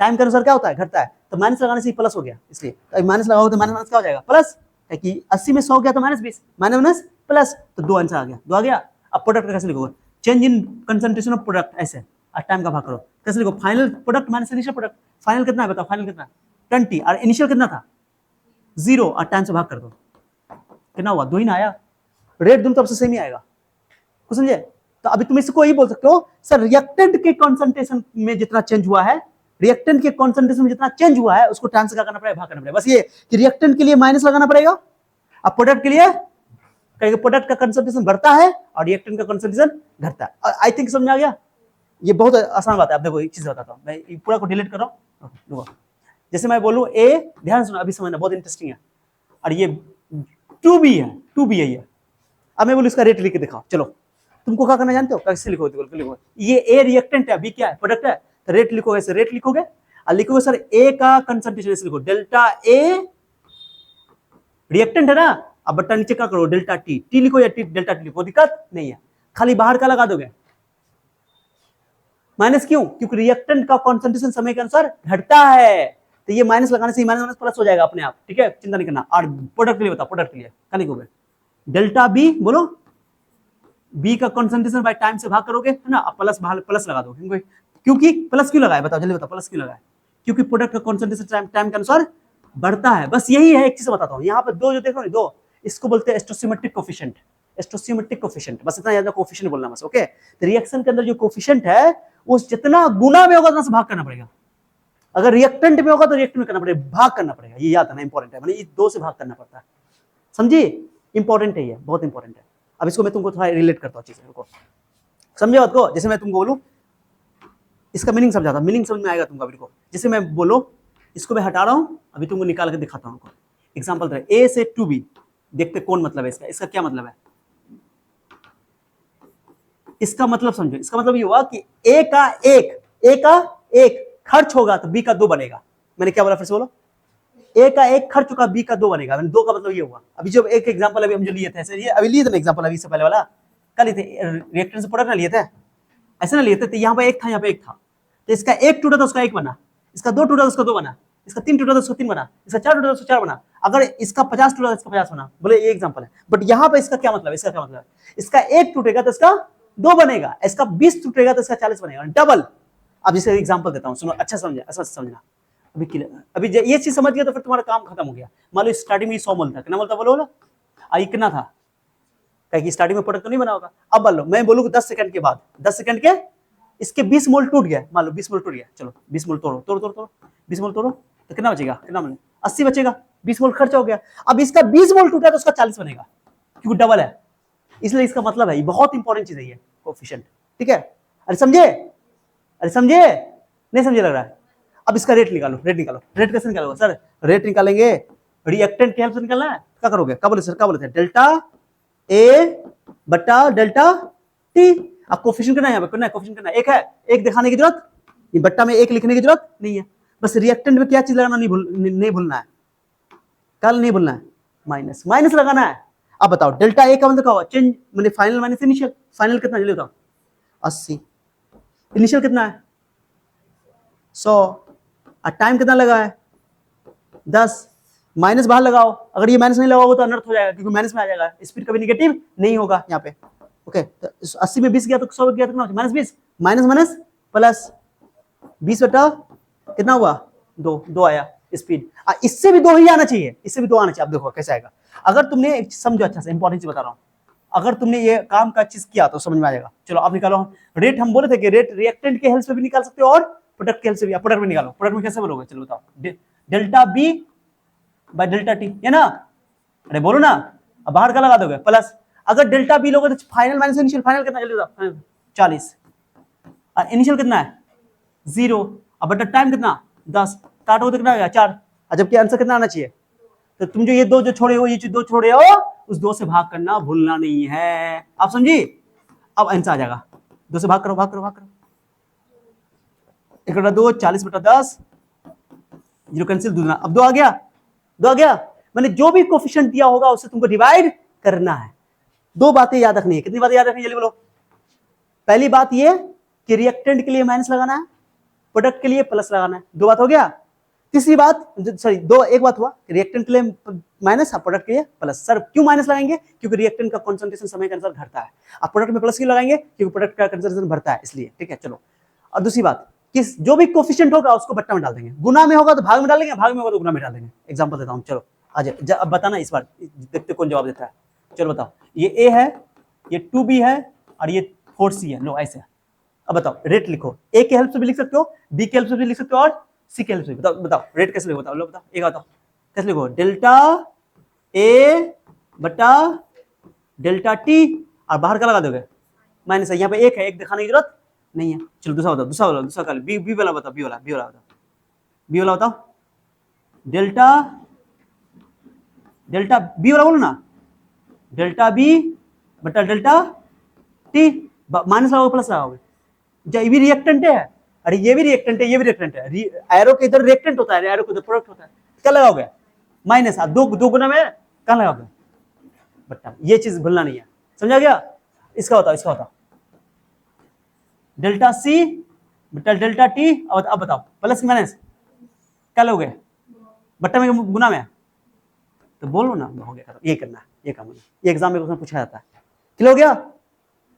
टाइम के अनुसार क्या होता है? घटता है। तो माइनस लगाने से प्लस हो गया, इसलिए तो माइनस लगाओगे तो माइनस क्या हो जाएगा? प्लस, कि 80 में 100 गया तो -20, माइनस प्लस, तो 2 आंसर आ गया, 2 आ गया। अब प्रोडक्ट का कैसे लिखोगे? Change in concentration of product, ऐसे, और टाइम का भाग करो, कैसे लिखो? Final product minus initial product. Final कितना है बताओ? फाइनल कितना? 20, और इनिशियल कितना था? 0, और टाइम से भाग कर दो, कितना हुआ? 2 ही ना आया। रेट दोनों तरफ से सेम ही आएगा, कुछ समझे? तो अभी तुम इसको यही बोल सकते हो, सर रिएक्टेंट के कॉन्सेंट्रेशन में जितना चेंज हुआ है, रिएक्टेंट के कॉन्सेंट्रेशन में जितना चेंज हुआ है उसको टाइम से क्या करना पड़ेगा? भाग करना पड़ेगा। बस ये कि रिएक्टेंट के लिए माइनस लगाना पड़ेगा, अब प्रोडक्ट के लिए, क्योंकि प्रोडक्ट का कंसंट्रेशन बढ़ता है और रिएक्टेंट का कंसंट्रेशन घटता है। आई थिंक समझ आ गया? ये बहुत आसान बात है। आप देखो एक चीज बताता हूँ, मैं पूरा को डिलीट कर रहा हूँ। जैसे मैं बोलूँ ए, ध्यान सुनो, अभी समझना, बहुत इंटरेस्टिंग है। और ये 2B है ये। अब मैं बोलूँ इसका रेट लिख के दिखाओ, चलो। तुमको क्या करना जानते हो? कैसे लिखोगे? ये ए रिएक्टेंट है, बी क्या है? प्रोडक्ट है। तो रेट लिखोगे, ऐसे रेट लिखोगे, और लिखोगे सर ए का कंसंट्रेशन, ऐसे लिखो डेल्टा ए रिएक्टेंट है ना, अब बट्टा नीचे क्या करो डेल्टा टी, टी लिखो या टी डेल्टा टी लिखो, दिक्कत नहीं है, खाली बाहर का लगा दोगे। माइनस क्यों? क्योंकि रिएक्टेंट का कॉन्सेंट्रेशन समय के अनुसार घटता है, तो ये माइनस लगाने से माइनस माइनस प्लस हो जाएगा अपने आप, ठीक है, चिंता नहीं करना। और प्रोडक्ट के लिए बताओ, प्रोडक्ट के लिए क्या लिखोगे? डेल्टा बी, बोलो बी का कॉन्सेंट्रेशन बाय टाइम से भाग करोगे है ना, प्लस प्लस लगा दोगे, क्योंकि प्लस क्यों लगाए बताओ, जल्दी बताओ प्लस क्यों लगाए? क्योंकि प्रोडक्ट का कॉन्सेंट्रेशन टाइम के अनुसार बढ़ता है, बस यही है। एक चीज बताता हूँ, यहाँ पे दो जो देखो ना, दो, इसको बोलते हैं स्टोसिमेट्रिक कोफिशिएंट, स्टोसिमेट्रिक कोफिशिएंट, बस इतना याद रखो, कोफिशिएंट बोलना बस, ओके। तो रिएक्शन के अंदर जो कोफिशिएंट है वो जितना गुना में होगा उतना से भाग करना पड़ेगा, अगर रिएक्टेंट में होगा तो रिएक्टेंट में करना पड़ेगा, भाग करना पड़ेगा, ये याद रखना इंपॉर्टेंट है, मतलब इस दो से भाग करना पड़ता है, समझी? इंपॉर्टेंट है ये, बहुत इंपॉर्टेंट है। अब इसको मैं तुमको थोड़ा रिलेट करता हूँ चीजें, रुको, समझे बात को? जैसे मैं तुमको बोलूं, इसका मीनिंग समझाता हूं, मीनिंग समझ में आएगा तुमको अभी को। जैसे मैं बोलो, इसको मैं हटा रहा हूं, अभी तुमको निकाल के दिखाता हूं। एग्जांपल तरह ए से टू बी, देखते कौन मतलब है इसका, इसका क्या मतलब है, इसका मतलब समझो। इसका मतलब ये हुआ कि ए का एक खर्च होगा तो बी का दो बनेगा। मैंने क्या बोला फिर से बोलो, ए का एक खर्च होगा बी का दो बनेगा, मैंने दो का मतलब ये हुआ। अभी जो एक एग्जांपल अभी हम जो लिए थे, ऐसे ये अभी लिए थे ना एग्जांपल, अभी से पहले वाला क्या लिए थे, रिएक्टेंट से प्रोडक्ट ना लिए थे, ऐसे ना लिए थे, तो यहाँ पे एक था, यहाँ पे एक था, तो इसका एक टूटा तो उसका एक बना, इसका दो टूटा तो उसका दो बना, इसका तीन टूटा तो उसका तीन बना, इसका चार टूटा तो उसका चार बना, अगर इसका 50 टूटा तो इसका 50 बना। बोले ये एग्जांपल है, बट यहाँ पे इसका क्या मतलब है, इसका क्या मतलब है, इसका एक टूटेगा तो इसका दो बनेगा, इसका 20 टूटेगा तो इसका 40 बनेगा, डबल। अब इसका एग्जांपल देता हूँ, सुनो, अच्छा समझा, अच्छा समझना। अभी ये चीज समझ गया तो फिर तुम्हारा काम खत्म हो गया। मान लो स्टार्टिंग में 100 मोल था, कितना मोल था बोलो ना, कितना था, कहीं स्टार्टिंग में प्रोडक्ट तो नहीं बना होगा। अब मान लो मैं बोलूँ 10 सेकंड के बाद, 10 सेकंड के इसके 20 मोल टूट गया, मान लो 20 मोल टूट गया, चलो 20 मोल तोड़ो तोड़ो तोड़ो तोड़ो, 20 मोल तोड़ो तो कितना बचेगा, कितना बने 80 बचेगा, 20 मोल खर्चा हो गया। अब इसका 20 मोल टूटा तो उसका 40 बनेगा, क्योंकि डबल है, इसलिए इसका मतलब है, बहुत इंपॉर्टेंट चीज है ये कोएफिशिएंट, ठीक है? अरे समझे, अरे समझे नहीं समझे लग रहा है? अब इसका रेट निकालो, रेट निकालो, रेट कैसे निकालोगे सर? रेट निकालेंगे रिएक्टेंट की हेल्प से निकालना है, क्या करोगे, क्या बोले सर, क्या बोले थे, डेल्टा ए बटा डेल्टा टी। अब कोएफिशिएंट करना है, यहाँ पे करना है, कोएफिशिएंट करना है, एक है, एक दिखाने की जरूरत, ये बट्टा में एक लिखने की जरूरत नहीं है, बस रिएक्टेंट में क्या चीज लगाना नहीं भूलना है, कल नहीं भूलना है, माइनस, माइनस लगाना है। अब बताओ डेल्टा ए का मतलब क्या हुआ, चेंज, मैंने फाइनल माइनस इनिशियल, फाइनल कितना जल्दी बताओ, 80, इनिशियल कितना है 100, और टाइम कितना लगा है 10, माइनस बाहर लगाओ, अगर ये माइनस नहीं लगाओगे तो अनर्थ हो जाएगा, क्योंकि माइनस में आ जाएगा, स्पीड कभी नेगेटिव नहीं होगा यहाँ पे, ओके। तो 80 में 20 गया तो 100 गया तो कितना, माइनस 20, माइनस माइनस प्लस 20 बटा कितना हुआ, दो आया स्पीड, इससे भी दो ही आना चाहिए, इससे भी दो आना चाहिए। अब देखो कैसे आएगा, अगर तुमने समझो, अच्छा से इंपॉर्टेंट चीज बता रहा हूँ, अगर तुमने ये काम का चीज किया तो समझ में आ जाएगा। चलो आप निकालो, रेट हम बोले थे कि रेट रिएक्टेंट के हेल्प से भी निकाल सकते हो और प्रोडक्ट के हेल्प से भी, प्रोडक्ट में निकालो, प्रोडक्ट में कैसे बोलोगे, चलो बताओ, delta B by delta T, है ना, अरे बोलो ना, अब बाहर का लगा दोगे प्लस, अगर डेल्टा बी लोगे तो फाइनल माइनस इनिशियल, फाइनल कितना जल्दी बताओ, 40, और इनिशियल कितना है 0, अब बटा टाइम कितना 10, काटो तो कितना आ गया 4, जबकि आंसर कितना आना चाहिए, तो तुम जो ये दो जो छोड़े हो, ये जो दो छोड़े हो, उस दो से भाग करना भूलना नहीं है, आप समझी? अब आंसर आ जाएगा, दो से भाग करो, भाग करो, भाग करो, 1 बटा 2, 40 बटा 10, जीरो कैंसिल, दूसरा, अब 2 आ गया, 2 आ गया, मैंने जो भी कोएफिशिएंट दिया होगा उससे तुमको डिवाइड करना है। दो बातें याद रखनी है, कितनी बातें याद रखनी है जल्दी बोलो। पहली बात ये कि रिएक्टेंट के लिए माइनस लगाना है, प्रोडक्ट के लिए प्लस लगाना है, दो बात हो गया। तीसरी बात, सॉरी दो, एक बात हुआ, रिएक्टेंट के लिए माइनस, प्रोडक्ट के लिए प्लस। सर क्यों माइनस लगाएंगे, क्योंकि रिएक्टेंट का कंसंट्रेशन समय के अनुसार घटता है, अब प्रोडक्ट में प्लस क्यों लगाएंगे, क्योंकि प्रोडक्ट का कंसंट्रेशन बढ़ता है, इसलिए, ठीक है। चलो, और दूसरी बात कि जो भी कोएफिशिएंट होगा उसको बट्टा में डाल देंगे, गुना में होगा तो भाग में डालेंगे, भाग में होगा तो गुना में डाल देंगे। एग्जांपल देता हूं, चलो आज अब बताना, इस बार देखते कौन जवाब देता है। चलो बताओ, ये ए है, ये 2b है, और ये 4c है, लो ऐसे। अब बताओ रेट लिखो, ए के हेल्प से भी लिख सकते हो, बी के हेल्प से भी लिख सकते हो, और सी के हेल्प से भी। बताओ बताओ रेट कैसे लिखो, बताओ लो बताओ, एक बताओ कैसे लिखो, डेल्टा ए बटा डेल्टा टी, और बाहर का लगा दोगे माइनस है, यहाँ पे एक है, एक दिखाने की जरूरत नहीं है। चलो दूसरा बताओ, दूसरा वाला, दूसरा का बी वाला बताओ, बी वाला बताओ, बी वाला बताओ, डेल्टा बी वाला बोलो ना, डेल्टा बी बटा डेल्टा टी, माइनस लगाओगे प्लस लगाओगे, जो ये भी रिएक्टेंट है, अरे ये भी रिएक्टेंट है, ये भी रिएक्टेंट है, एरो के इधर रिएक्टेंट होता है, एरो के इधर प्रोडक्ट होता है, क्या लगाओगे माइनस, दो गुना में कहां लगाओगे बट्टा, ये चीज भूलना नहीं है, समझा गया। इसका बताओ डेल्टा सी बट्टा डेल्टा टी, अब बताओ प्लस माइनस क्या लोगे बट्टा में गुना में, तो बोलो ना, हो गया ये करना, ये काम होना, ये एग्जाम में पूछा जाता है, क्लियर हो गया।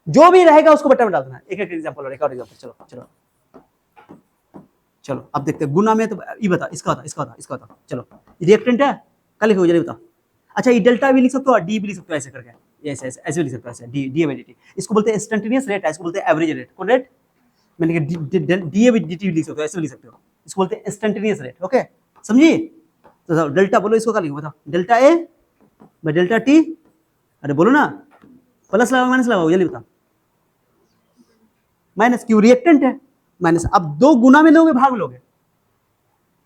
जो भी रहेगा उसको बट्टा में डाल देना। एक एग्जांपल और एक और एग्जांपल, चलो अब देखते हैं गुना में, तो ये बता, इसका बता, चलो रिएक्टेंट है, क्या लिखोगे जल्दी बताओ। अच्छा ये डेल्टा भी लिख सकते हो और डी भी लिख सकते हो, ऐसे करके ऐसे लिख सकते हो, ऐसे डी बाई डी टी, इसको बोलते हैं इंस्टेंटेनियस रेट, इसको बोलते हैं एवरेज रेट। कौन रेट, मैंने डी बाई डी टी लिख सकते हो, ऐसे भी लिख सकते हो, इसको बोलते हैं इंस्टेंटेनियस रेट। ओके समझिए, तो डेल्टा बोलो, इसको क्या लिखो बताओ, delta A by delta T, अरे बोलो ना, प्लस लगाओ माइनस लगाओ, जल्दी बताओ। माइनस, क्यों रिएक्टेंट है माइनस, अब दो गुना में लोगे भाग लोगे,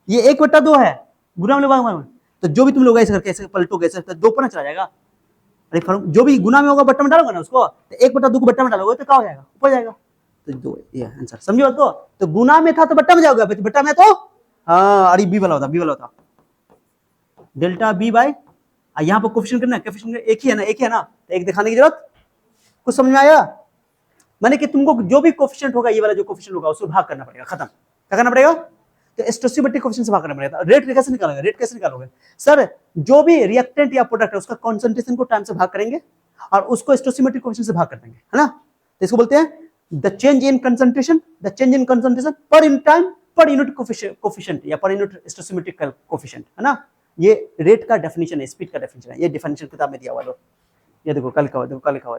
ये 1/2 है, गुना में लोगे, तो जो भी तुम लोग ऐसे करके ऐसे पलटोगे, ऐसे तो 2 पर चला जाएगा। अरे जो भी गुना में होगा बट्टा में डालोगे ना उसको, तो 1/2 को बट्टा में डालोगे तो क्या हो जाएगा, ऊपर जाएगा, तो 2, ये आंसर समझो। तो गुना में था तो बट्टा में जाओगे, बट्टा में तो हाँ, अरे बी वाला होता डेल्टा बी बाय, यहाँ पर कोफिशिएंट करना है, कोफिशिएंट एक ही है ना, तो एक दिखाने की जरूरत, कुछ समझ में आया। माने कि तुमको जो भी कोफिशिएंट होगा, ये वाला जो कोफिशिएंट होगा उसको भाग करना पड़ेगा, खत्म, क्या करना पड़ेगा, तो स्टोसिमेट्रिक कोफिशिएंट से भाग करना पड़ेगा। रेट कैसे निकालोगे, रेट कैसे निकालोगे सर, जो भी रिएक्टेंट या प्रोडक्ट है उसका कंसंट्रेशन को टाइम से भाग करेंगे और उसको स्टोसिमेट्रिक कोफिशिएंट से भाग कर देंगे, है ना। तो इसको बोलते हैं द चेंज इन कंसंट्रेशन पर in time per unit coefficient या पर यूनिट स्टोसिमेट्रिक कोफिशिएंट, है ना। ये रेट का डेफिनेशन है, स्पीड का डेफिनेशन है, ये डेफिनेशन किताब में दिया हुआ है, ये देखो कल लिखा हुआ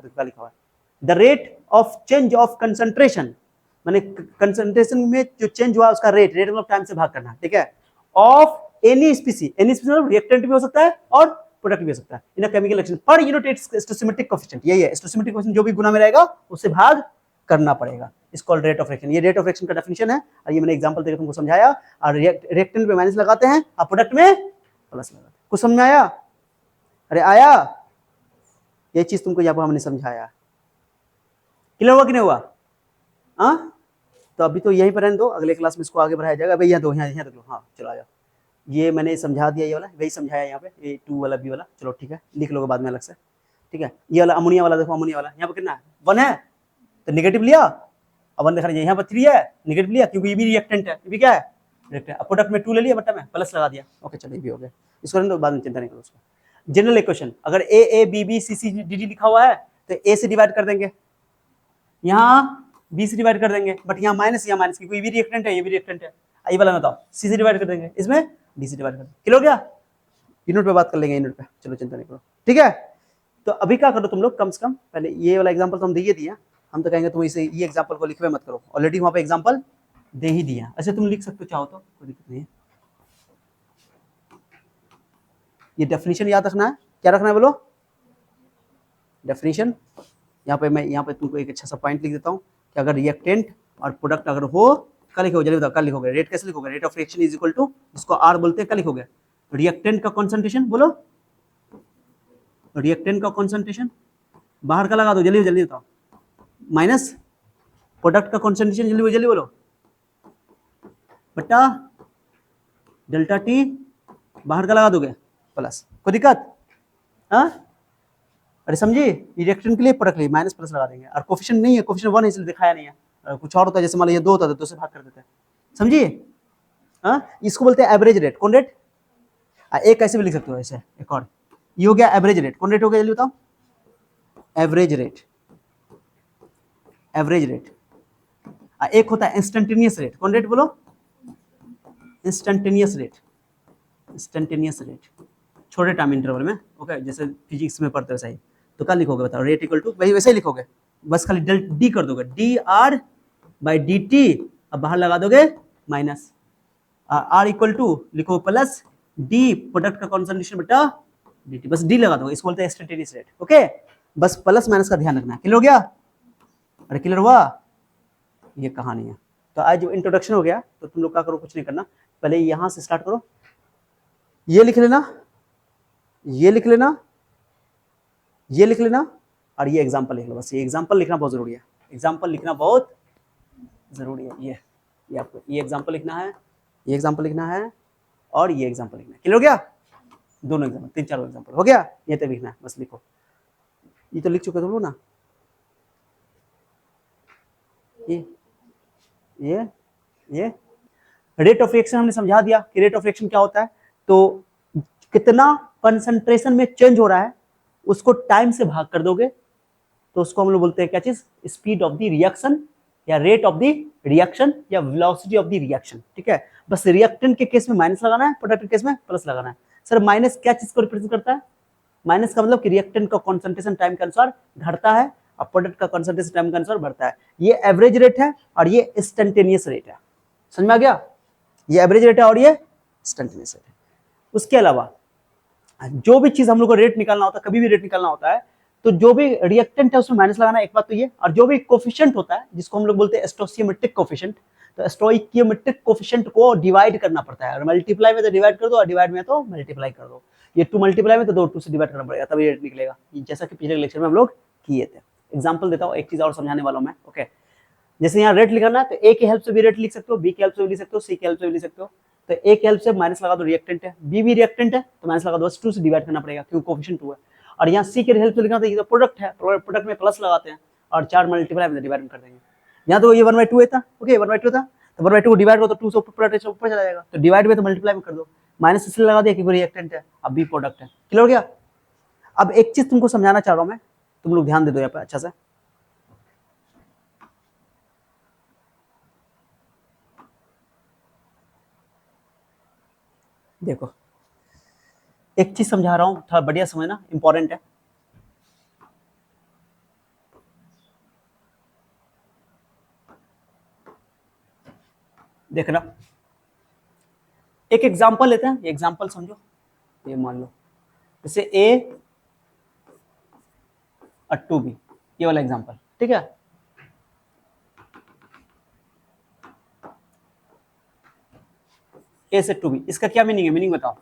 है, the rate of change of concentration, माने कंसंट्रेशन में जो चेंज हुआ उसका रेट मतलब टाइम से भाग करना, ठीक है, ऑफ एनी स्पीसी मतलब रिएक्टेंट भी हो सकता है और प्रोडक्ट भी हो सकता है, इन chemical reaction per unit stoichiometric coefficient, यही है स्टोसिमेट्रिक कोफिशिएंट, जो भी गुना में रहेगा उससे भाग करना पड़ेगा, इस कॉल्ड रेट ऑफ रिएक्शन। ये रेट ऑफ रिएक्शन का डेफिनेशन है, और ये मैंने एग्जांपल देकर तुमको समझाया, और रिएक्टेंट पे माइनस लगाते हैं और प्रोडक्ट में प्लस लगाते हैं, कुछ समझ में आया, अरे आया, ये चीज तुमको यहाँ पर हमने समझाया, क्लियर हुआ कि नहीं हुआ, हाँ। तो अभी तो यहीं पर रहने दो, अगले क्लास में इसको आगे बढ़ाया जाएगा। भाई यहाँ देख लो, हाँ चलो आ जाओ, ये मैंने समझा दिया, ये वाला वही समझाया यहाँ पे, ये 2 वाला बी वाला, चलो ठीक है, लिख लोगे बाद में अलग से, ठीक है। ये वाला अमोनिया वाला देखो, अमोनिया वाला यहाँ पर कितना है, 1 है, तो निगेटिव लिया, अब 1 देखा यहाँ पर 3 है, निगेटिव लिया, क्योंकि ये भी रिएक्टेंट है, ये भी क्या है रिएक्टेंट, प्रोडक्ट में 2 ले लिया, बट्टा में प्लस लगा दिया, ओके चलो ये भी हो गया, इसको रहने दो, बाद में चिंता नहीं करो उसको। जनरल इक्वेशन, अगर A B B C C D D लिखा हुआ है तो ए से डिवाइड कर देंगे, यहाँ बी से डिवाइड कर देंगे, बट यहाँ माइनस क्योंकि ये भी रिएक्टेंट है, ये भी रिएक्टेंट है, ये वाला बताओ सी से डिवाइड कर देंगे, इसमें डी से डिवाइड कर देंगे, क्लियर हो गया। यूनिट पे बात कर लेंगे, यूनिट पे, चलो चिंता नहीं करो, ठीक है। तो अभी क्या करो तुम लोग, कम से कम पहले ये वाला एग्जांपल तो हम दे दिया, हम तो कहेंगे तुम इसे ये एग्जांपल को लिखवे मत करो, ऑलरेडी वहां पे एग्जांपल दे ही दिया, अच्छा तुम लिख सकते हो चाहो तो, कोई दिक्कत नहीं है। ये डेफिनेशन याद रखना है, क्या रखना है बोलो, डेफिनेशन। यहाँ पे तुमको एक अच्छा सा पॉइंट लिख देता हूँ कि अगर रिएक्टेंट और प्रोडक्ट अगर हो, क्या लिखोगे जल्दी बताओ, क्या लिखोगे, रेट कैसे लिखोगे, rate of reaction is equal to, जिसको आर बोलते हैं, क्या लिखोगे, रिएक्टेंट का कॉन्सेंट्रेशन, बोलो रिएक्टेंट का कॉन्सेंट्रेशन, बाहर का लगा दो, जल्दी बताओ, माइनस प्रोडक्ट का कॉन्सेंट्रेशन, जल्दी बोलो, बट्टा डेल्टा टी, बाहर का लगा दोगे प्लस, कोई दिक्कत, हाँ अरे समझिए, रिएक्टेंट के लिए प्रोडक्ट के लिए माइनस प्लस लगा देंगे, और कोफिशिएंट नहीं है, कोफिशिएंट 1 है इसलिए दिखाया नहीं है, कुछ और होता है, जैसे मान लो ये 2 होता है तो 2 से भाग कर देते हैं, समझिए, हाँ। इसको बोलते हैं एवरेज रेट, कौन रेट, एक कैसे भी लिख सकते हो ऐसे, एक और, ये हो गया एवरेज रेट, कौन रेट हो गया जल्दी बताओ, एवरेज रेट, एक होता है इंस्टेंटेनियस रेट, कौन रेट बोलो, इंस्टेंटेनियस रेट, छोटे टाइम इंटरवल में, ओके, जैसे फिजिक्स में पढ़ते हो सही, तो क्या लिखोगे बताओ, रेट इक्वल टू वही वैसे ही लिखोगे, बस खाली डी कर दोगे, D R by D T, अब बाहर लगा दोगे माइनस, आर इक्वल टू लिखो प्लस डी प्रोडक्ट का कॉन्सेंट्रेशन बटा डी टी, बस डी लगा दोगे, इसको बोलते हैं इंस्टेंटेनियस रेट, ओके, बस प्लस माइनस का ध्यान रखना, क्लियर हो गया, अरे क्लियर हुआ, ये कहानी है। तो आज जो इंट्रोडक्शन हो गया, तो तुम लोग क्या करो, कुछ नहीं करना, पहले यहाँ से स्टार्ट करो, ये लिख लेना, ये लिख लेना, ये लिख लेना, और ये एग्जाम्पल लिख लो, बस ये एग्जाम्पल लिखना बहुत जरूरी है, एग्जाम्पल लिखना बहुत जरूरी है, ये ये आपको ये एग्जांपल लिखना है, ये एग्जांपल लिखना है और ये एग्जांपल लिखना है। क्लियर हो गया? दोनों एग्जांपल, 3-4 एग्जांपल हो गया। ये तो लिखना है, बस लिखो। ये तो लिख चुके तुम लोग ना। ये रेट ऑफ रिएक्शन हमने समझा दिया कि रेट ऑफ रिएक्शन क्या होता है। तो कितना कंसंट्रेशन में चेंज हो रहा है उसको टाइम से भाग कर दोगे तो उसको हम लोग बोलते हैं क्या चीज, स्पीड ऑफ द रिएक्शन या रेट ऑफ द रिएक्शन या वेलोसिटी ऑफ द रिएक्शन। ठीक है, बस रिएक्टेंट के केस में माइनस लगाना है, प्रोडक्ट के केस में प्लस लगाना है। सर माइनस क्या चीज को रिप्रेजेंट करता है? माइनस का मतलब कि रिएक्टेंट का कंसंट्रेशन टाइम के अनुसार घटता है और प्रोडक्ट का कंसंट्रेशन टाइम के अनुसार बढ़ता है। ये एवरेज रेट है और ये इंस्टेंटेनियस रेट है। समझ में आ गया? ये एवरेज रेट है और ये इंस्टेंटेनियस रेट है। उसके अलावा जो भी चीज हम लोग को रेट निकालना होता है, कभी भी रेट निकालना होता है, तो जो भी रिएक्टेंट है उसमें माइनस लगाना है, एक बात तो ये। और जो भी कोफिशिएंट होता है जिसको हम लोग बोलते हैं स्टोइकियोमेट्रिक कोफिशिएंट, तो स्टोइकियोमेट्रिक कोफिशिएंट को डिवाइड करना पड़ता है। और मल्टीप्लाई में तो डिवाइड कर दो और डिवाइड में तो मल्टीप्लाई कर दो। ये 2 मल्टीप्लाई में तो 2 से डिवाइड करना पड़ेगा, तभी रेट निकलेगा, जैसा कि पिछले लेक्चर में हम लोग किए थे। एग्जांपल देता हूँ, एक चीज और समझाने वाला हूं मैं। ओके, जैसे यहाँ रेट लिखना है तो ए की हेल्प से भी रेट लिख सकते हो, बी की हेल्प से भी लिख सकते हो, सी की हेल्प से भी लिख सकते हो। तो ए की हेल्प से माइनस लगा दो, रिएक्टेंट है, बी भी रिएक्टेंट है तो माइनस लगा दो, 2 से डिवाइड करना पड़ेगा क्योंकि कोफिशिएंट 2 है। और यहाँ सी की हेल्प से लिखना तो ये तो प्रोडक्ट है, प्रोडक्ट में प्लस लगाते हैं और 4 मल्टीप्लाई में डिवाइड कर देंगे। यहाँ तो ये 1/2 था, ओके 1/2 था तो 1/2 को डिवाइड करो तो 2 से प्रोडक्ट ऊपर चला जाएगा, तो डिवाइड में तो मल्टीप्लाई में कर दो, माइनस इसलिए लगा दिया क्योंकि रिएक्टेंट है, अब बी प्रोडक्ट है। क्लियर हो गया? अब एक चीज तुमको समझाना चाह रहा हूं मैं, तुम लोग ध्यान दे दो यहाँ पे अच्छा से। देखो एक चीज समझा रहा हूं, थोड़ा बढ़िया समझना, इंपॉर्टेंट है। देखना, एक एग्जांपल लेते हैं, एग्जांपल समझो। ये मान लो जैसे ए और 2b, ये वाला एग्जांपल, ठीक है। ए से 2b, इसका क्या मीनिंग है? मीनिंग बताओ।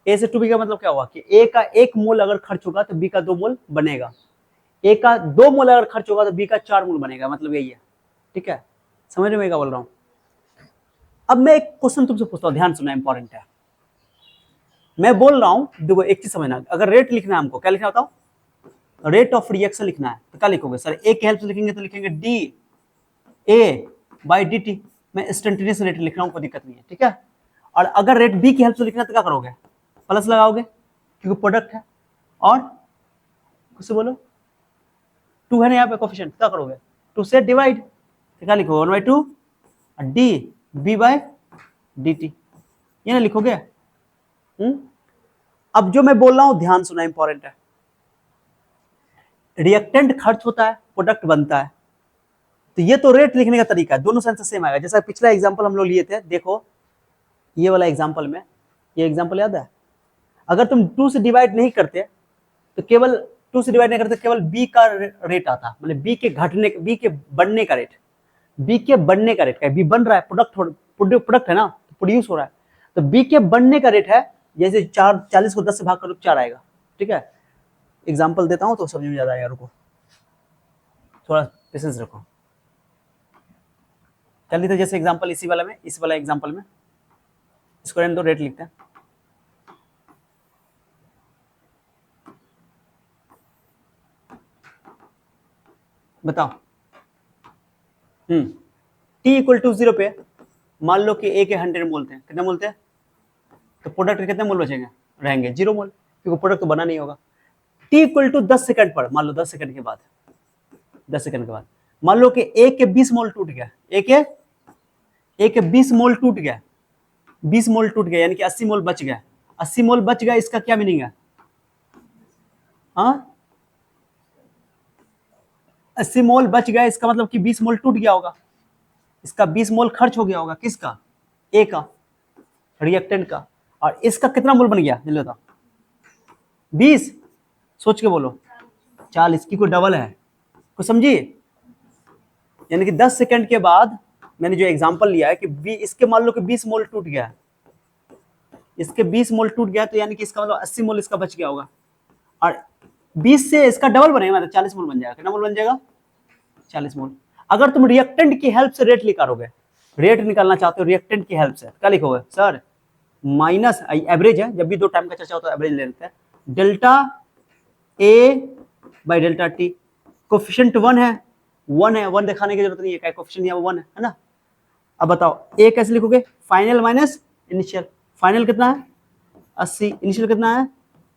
ए से 2b का मतलब क्या हुआ कि ए का 1 मोल अगर खर्च होगा तो बी का 2 मोल बनेगा, ए का 2 मोल अगर खर्च होगा तो बी का 4 मोल बनेगा, मतलब यही है। ठीक है, समझ में क्या बोल रहा हूं? अब मैं एक क्वेश्चन तुमसे पूछता हूं, ध्यान सुनना, इंपॉर्टेंट है। मैं बोल रहा हूं, देखो एक चीज समझना, अगर रेट लिखना है हमको, क्या लिखना बताओ? रेट ऑफ रिएक्शन लिखना है तो क्या लिखोगे? सर ए की हेल्प से लिखेंगे तो लिखेंगे D A by D T. मैं इंस्टेंटेनियस रेट लिख रहा हूं, कोई दिक्कत नहीं है, ठीक है। और अगर रेट बी की हेल्प से लिखना है तो क्या करोगे? प्लस लगाओगे क्योंकि प्रोडक्ट है, और कुछ बोलो 2 है ना यहाँ पे कोफिशिएंट, क्या करोगे? 2 से डिवाइड, तो क्या लिखोगे? 1/2 D B by D T, ये ना लिखोगे। अब जो मैं बोल रहा हूं ध्यान सुना, इंपॉर्टेंट है। रिएक्टेंट खर्च होता है, प्रोडक्ट बनता है, तो ये तो रेट लिखने का तरीका है, दोनों सेंस सेम आएगा। जैसा पिछला एग्जांपल हम लोग लिए थे, देखो ये वाला एग्जांपल में, ये एग्जांपल याद है? अगर तुम 2 से डिवाइड नहीं करते तो केवल 2 से डिवाइड नहीं करते, केवल बी का रेट आता, मतलब बी के घटने, बी के बढ़ने का रेट, बी के बढ़ने का रेट का, बी बन रहा है, प्रोडक्ट है ना, प्रोड्यूस हो रहा है, तो बी के बढ़ने का रेट है, जैसे 40 को 10 से भाग करो 4 आएगा। ठीक है, एग्जांपल देता हूं तो समझ में ज्यादा आएगा, रुको थोड़ा पेशेंस रखो। चल लेते जैसे एग्जांपल इसी वाला में, इस वाला एग्जांपल में, इसको रहने दो, रेट लिखते हैं। बताओ, टी इक्वल टू 0 पे मान लो कि ए के 100 मोल थे, कितने मोल थे? तो प्रोडक्ट के कितने मोल बचेंगे? रहेंगे 0 मोल, क्योंकि प्रोडक्ट तो बना नहीं होगा। टी इक्वल टू 10 सेकंड पर, मान लो 10 सेकंड के बाद, 10 सेकंड के बाद मान लो कि ए के 20 मोल टूट गया, ए के 20 मोल टूट गया, 20 मोल टूट गया, यानी कि 80 मोल बच गया। 80 मोल बच गया, इसका क्या मीनिंग है? हाँ, 80 मोल बच गया, इसका मतलब कि 20 मोल टूट गया होगा, इसका 20 मोल खर्च हो गया होगा, किसका? ए का, रिएक्टेंट का। और इसका कितना मोल बन गया जल्दी बताओ? 20, सोच के बोलो। 40 की कोई डबल है, कुछ समझिए? यानी कि 10 सेकंड के बाद मैंने जो एग्जांपल लिया है कि इसके मान लो कि 20 मोल टूट गया, इसके 20 मोल टूट गया, तो यानी कि इसका मतलब 80 मोल इसका बच गया होगा, और 20 से इसका डबल बनेगा, मतलब 40 मोल बन जाएगा। कितना मोल बन जाएगा? 40 मोल। अगर तुम रिएक्टेंट की हेल्प से रेट निकालोगे, रेट निकालना चाहते हो रिएक्टेंट की हेल्प से, क्या लिखोगे सर? माइनस एवरेज है, जब भी दो टाइम का चर्चा होता है एवरेज ले लेते हैं, delta A by delta T. Coefficient 1 है, 1 है, 1 दिखाने की जरूरत नहीं है, क्या कोफिशिएंट यहाँ 1 है ना। अब बताओ ए कैसे लिखोगे? Final minus initial. फाइनल कितना है? 80, इनिशियल कितना है?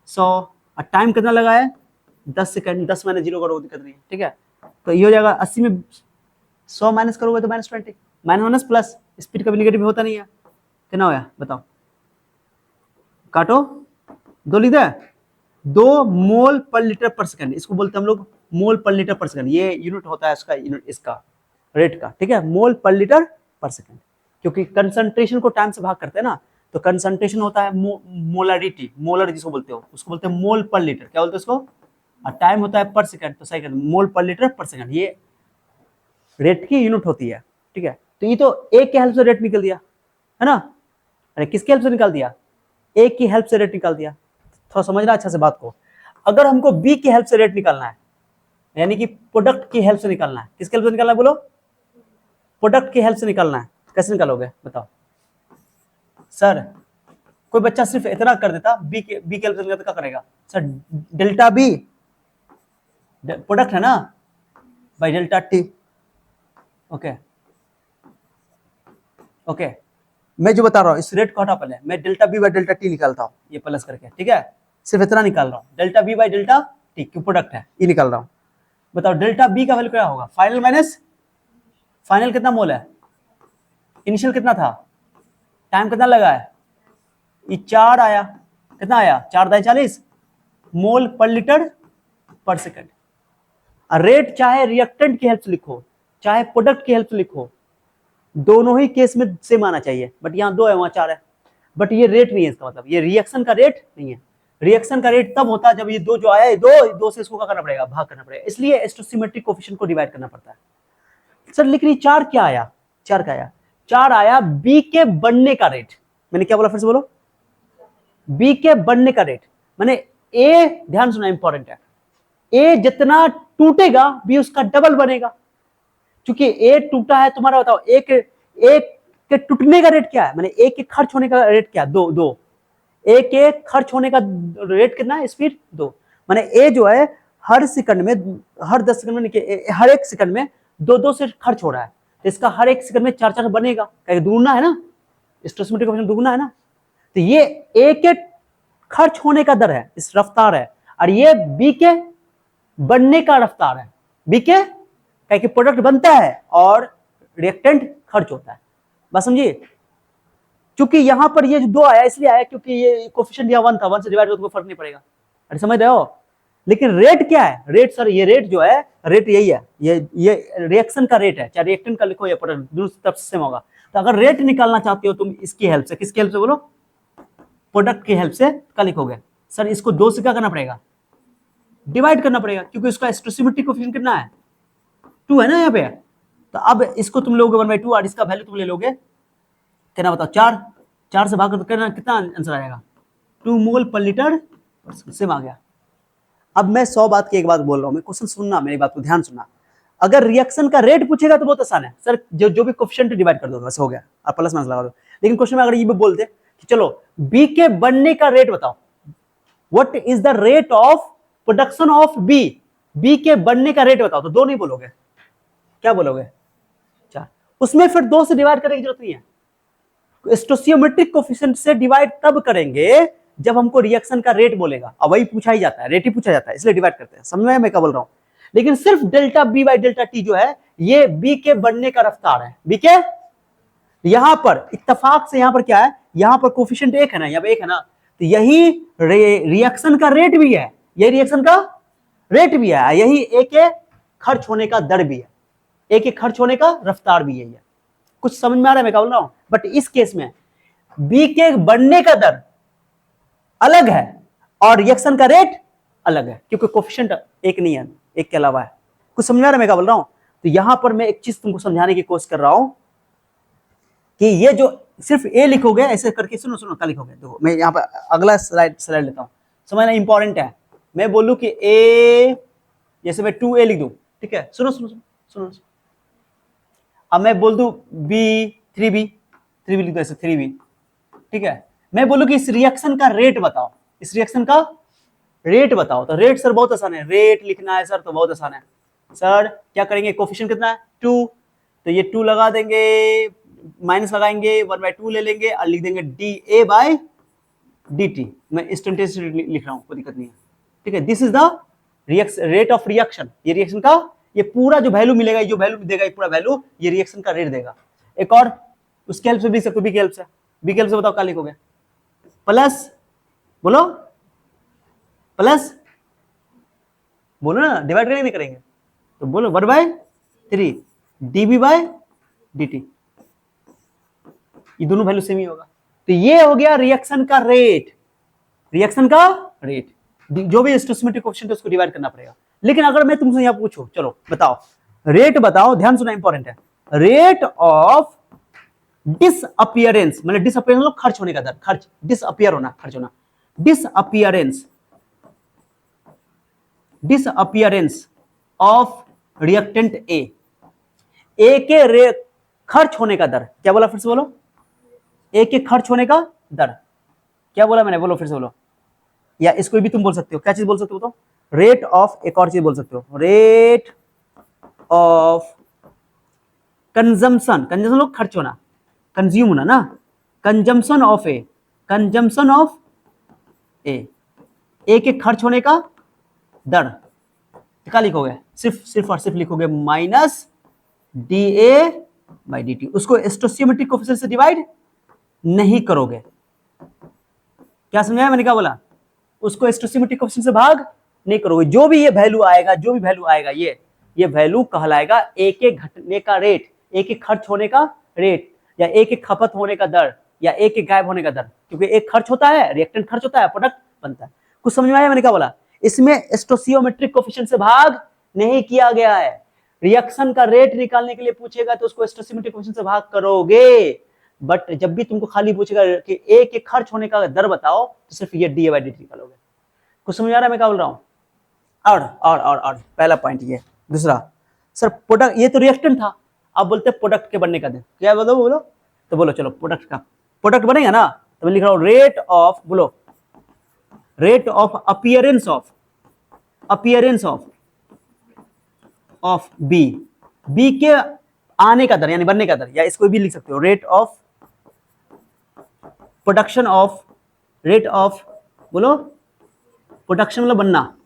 100, और टाइम कितना लगा है? 10 सेकंड। 10 माइनस 0 करोगे दिक्कत नहीं है, ठीक है। तो ये हो जाएगा 80 में 100 माइनस करोगे तो -20, माइनस प्लस, स्पीड कभी नेगेटिव होता नहीं है। कितना होया बताओ? काटो, 2 लिख दे, 2 मोल पर लीटर पर सेकंड, इसको बोलते हैं हम लोग मोल पर लीटर पर सेकंड। ये यूनिट होता है इसका, यूनिट इसका रेट का, ठीक है, मोल पर लीटर पर सेकंड। क्योंकि कंसंट्रेशन को टाइम से भाग करते हैं ना, तो कंसंट्रेशन होता है मोलरिटी, मोलर जिसको बोलते हो उसको बोलते हैं मोल पर लीटर, क्या बोलते हैं उसको, और टाइम होता है पर सेकंड, तो सेकंड, मोल पर लीटर पर सेकंड, ये रेट की यूनिट होती है, ठीक है। तो ये तो एक की हेल्प से रेट निकल दिया है ना, अरे किसकी हेल्प से निकाल दिया? एक की हेल्प से रेट निकाल दिया। थोड़ा समझना अच्छा से बात को। अगर हमको बी की हेल्प से रेट निकालना है, यानी कि प्रोडक्ट की हेल्प से निकालना है, किसकी हेल्प से निकालना है बोलो? प्रोडक्ट की हेल्प से निकालना है, कैसे निकालोगे बताओ? सर कोई बच्चा सिर्फ इतना कर देता, बी के हेल्प से निकालता, क्या करेगा सर? डेल्टा बी प्रोडक्ट है ना by delta T. Okay okay, मैं जो बता रहा हूं इस रेट को हटा, पहले मैं delta B by delta T निकालता हूं, ये प्लस करके, ठीक है, सिर्फ इतना निकाल रहा हूं, delta B by delta T क्यों प्रोडक्ट है, ये निकाल रहा हूं। बताओ डेल्टा बी का वैल्यू क्या होगा? फाइनल माइनस फाइनल कितना मोल है, इनिशियल कितना था, टाइम कितना लगा है, ये 4 आया, कितना आया? 4 दाई 40 मोल पर लीटर पर सेकंड। रेट चाहे रिएक्टेंट की हेल्प से लिखो चाहे प्रोडक्ट की हेल्प से लिखो, दोनों ही केस में सेम आना चाहिए, बट यहाँ 2 है वहां 4 है, बट ये रेट नहीं है, इसका मतलब ये रिएक्शन का रेट नहीं है। रिएक्शन का रेट तब होता है जब ये 2 जो आया है, दो से इसको क्या करना पड़ेगा? भाग करना पड़ेगा, इसलिए स्टोसिमेट्रिक कोफिशिएंट को डिवाइड करना पड़ता है। सर लेकिन 4 क्या आया? 4 का आया, 4 आया बी के बढ़ने का रेट। मैंने क्या बोला फिर से बोलो? बी के बढ़ने का रेट, माने ए, ध्यान सुना इंपॉर्टेंट है, ए जितना टूटेगा बी उसका डबल बनेगा। क्योंकि ए टूटा है तुम्हारा, बताओ एक के टूटने का रेट क्या है, माने ए के खर्च होने का रेट क्या है? 2। ए के खर्च होने का रेट कितना है? स्पीड 2। माने ए जो है हर सेकंड में, हर 10 सेकंड में, हर एक सेकंड में 2 से खर्च हो रहा है, तो इसका हर एक सेकंड में 4 बनेगा, क्या दुगना है ना, स्टोसिमेट्रिक कोफिशिएंट दुगना है ना। तो ये ए के खर्च होने का दर है, इस रफ्तार है, और ये बी के बनने का रफ्तार है। बी के क्या कि प्रोडक्ट बनता है और रिएक्टेंट खर्च होता है, बस समझिए। क्योंकि यहां पर ये जो 2 आया इसलिए आया क्योंकि ये कोफिशिएंट यहाँ 1 था, 1 से डिवाइड हो तो फर्क नहीं पड़ेगा, अरे समझ रहे हो। लेकिन रेट क्या है? रेट सर ये रेट जो है, रेट यही है, ये रिएक्शन का रेट है, चाहे रिएक्टेंट का लिखो या प्रोडक्ट, दोनों तरफ सेम होगा। तो अगर रेट निकालना चाहते हो तुम इसकी हेल्प से, किसकी हेल्प से बोलो? प्रोडक्ट की हेल्प से, क्या लिखोगे सर? इसको 2 से क्या करना पड़ेगा? डिवाइड करना पड़ेगा, क्योंकि उसका स्टोसिमेट्रिक कोफिशिएंट कितना है? 2 है ना यहाँ पे। तो अब इसको तुम लोगे 1/2 और इसका वैल्यू तुम ले लोगे कितना बताओ? 4 से भाग कर कितना आंसर आएगा? 2 मोल पर लीटर सेम आ गया। अब मैं 100 बात की एक बात बोल रहा हूँ, मैं क्वेश्चन सुनना, मेरी बात को ध्यान सुनना। अगर रिएक्शन का रेट पूछेगा तो बहुत आसान है सर, जो भी कोफिशिएंट डिवाइड कर दो बस हो गया, और प्लस माइनस लगा दो। लेकिन क्वेश्चन में अगर ये भी बोलते कि चलो बी के बनने का रेट बताओ, what is the rate of production of B, B के बनने का रेट बताओ, तो 2 नहीं बोलोगे, क्या बोलोगे? 4। उसमें फिर 2 से डिवाइड करने की जरूरत नहीं है, स्टोसियोमेट्रिक कोफिशिएंट से डिवाइड तब करेंगे जब हमको रिएक्शन का रेट बोलेगा, अब वही पूछा ही जाता है, रेट ही पूछा जाता है, इसलिए डिवाइड करते हैं, समझ में मैं क्या बोल रहा हूं। लेकिन सिर्फ delta B by delta T जो है ये बी के बढ़ने का रफ्तार है, बी के, यहां पर इत्तेफाक से यहां पर क्या है, यहां पर कोफिशिएंट 1 है ना, यहां पर 1 है ना, तो यही रिएक्शन का रेट भी है, यही रिएक्शन का रेट भी है, यही ए के खर्च होने का दर भी है, ए के खर्च होने का रफ्तार भी यही है। कुछ समझ में आ रहा है मैं क्या बोल रहा हूं? बट इस केस में बी के बढ़ने का दर अलग है और रिएक्शन का रेट अलग है, क्योंकि कोफिशिएंट 1 नहीं है, 1 के अलावा है। कुछ समझ में आ रहा है मैं क्या बोल रहा हूं? तो यहां पर मैं एक चीज तुमको समझाने की कोशिश कर रहा हूं कि ये जो सिर्फ ए लिखोगे ऐसे करके, सुनो क्या लिखोगे, देखो मैं यहाँ पर अगला स्लाइड लेता हूँ, समझना इंपॉर्टेंट है। मैं बोलूं कि ए, जैसे मैं 2a लिख दूं, ठीक है, सुनो, अब मैं बोल दूं बी, 3b, 3b लिख दो ऐसे 3b, ठीक है। मैं बोलूं कि इस रिएक्शन का रेट बताओ, इस रिएक्शन का रेट बताओ, तो रेट सर बहुत आसान है, रेट लिखना है सर तो बहुत आसान है सर। क्या करेंगे, कोफिशिएंट कितना है 2, तो ये 2 लगा देंगे, माइनस लगाएंगे 1/2 ले लेंगे और लिख देंगे dA/dt। मैं इंस्टेंटेनियसली लिख रहा हूं, कोई दिक्कत नहीं है, ठीक है। This is the rate of reaction, ये रिएक्शन का ये पूरा जो वैल्यू मिलेगा, जो वैल्यू देगा ये पूरा वैल्यू ये रिएक्शन का रेट देगा। एक और उसके हेल्प से भी सकते हो, बी के हेल्प से, बी के हेल्प से बताओ क्या लिखोगे, प्लस, बोलो प्लस, बोलो ना, डिवाइड करेंगे नहीं करेंगे, तो बोलो 1/3 dB/dt, ये दोनों वैल्यू सेम ही होगा। तो ये हो गया रिएक्शन का रेट, रिएक्शन का रेट। जो भी स्टोइकियोमेट्रिक कोएफिशिएंट है उसको डिवाइड करना पड़ेगा। लेकिन अगर मैं तुमसे यहां पूछूं, चलो बताओ रेट बताओ, ध्यान सुना इंपॉर्टेंट है, रेट ऑफ डिसअपियरेंस, मतलब डिसअपियरेंस मतलब खर्च होने का दर, खर्च, डिसअपियर होना, खर्च होना, disappearance, disappearance of reactant A के खर्च होने का दर, क्या बोला फिर से बोलो, ए के खर्च होने का दर, क्या बोला मैंने, बोलो फिर से बोलो। या इसको भी तुम बोल सकते हो, क्या चीज बोल सकते हो तो, रेट ऑफ, एक और चीज बोल सकते हो, रेट ऑफ कंजम्पशन, कंजम्पशन लोग खर्च होना, कंज्यूम होना ना, consumption of A, consumption of A के खर्च होने का दर, क्या लिखोगे, सिर्फ और सिर्फ लिखोगे -dA/dt, उसको स्टोइकियोमेट्रिक कोएफिशिएंट से डिवाइड नहीं करोगे। क्या समझाया मैंने क्या बोला, उसको स्टोइकियोमेट्रिक कोएफिशिएंट से भाग नहीं करोगे, जो भी ये वैल्यू आएगा, जो भी वैल्यू आएगा ये वैल्यू कहलाएगा ए के घटने का रेट, ए के खर्च होने का रेट, या ए के खपत होने का दर, या ए के गायब होने का दर, क्योंकि एक खर्च होता है, रिएक्टेंट खर्च होता है, प्रोडक्ट बनता है। कुछ समझ में आया मैंने क्या बोला, इसमें स्टोइकियोमेट्रिक कोएफिशिएंट से भाग नहीं किया गया है। रिएक्शन का रेट निकालने के लिए पूछेगा तो उसको स्टोइकियोमेट्रिक कोएफिशिएंट से भाग करोगे, बट जब भी तुमको खाली पूछेगा कि ए के खर्च होने का दर बताओ तो सिर्फ ये dA/dt निकालोगे। कुछ समझ आ रहा है मैं क्या बोल रहा हूं। और पहला पॉइंट ये, दूसरा सर प्रोडक्ट, ये तो रिएक्टेंट था, अब बोलते हैं प्रोडक्ट के बनने का दर, क्या बोलो तो बोलो चलो प्रोडक्ट का, प्रोडक्ट बनेगा ना, तो मैं लिख रहा हूं रेट ऑफ, बोलो rate of appearance of B के आने का दर यानी बनने का दर, या इसको भी लिख सकते हो rate of production of, rate of, बोलो प्रोडक्शन मतलब बनना,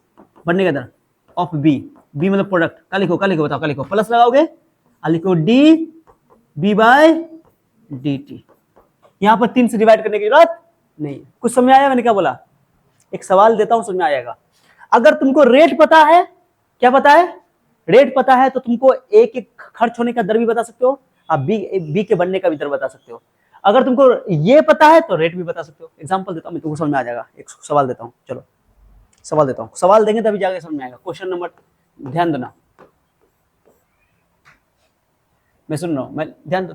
बनने का दर ऑफ बी मतलब प्रोडक्ट, क्या लिखो बताओ, क्या लिखो, प्लस लगाओगे और लिखो dB/dt, यहां पर 3 से डिवाइड करने की जरूरत नहीं। कुछ समझ आया मैंने क्या बोला, एक सवाल देता हूं समझ में आएगा। अगर तुमको रेट पता है, क्या पता है, रेट पता है, तो तुमको ए के खर्च होने का दर भी बता सकते हो, आप बी के बनने का भी दर बता सकते हो। अगर तुमको ये पता है तो रेट भी बता सकते हो। एग्जांपल देता हूं मैं, तुमको समझ में आ जाएगा। एक सवाल देता हूं, चलो सवाल देता हूं, सवाल देंगे तभी जाके समझ में आएगा। क्वेश्चन नंबर, ध्यान देना, मैं सुन रहा हूं, मैं ध्यान दो।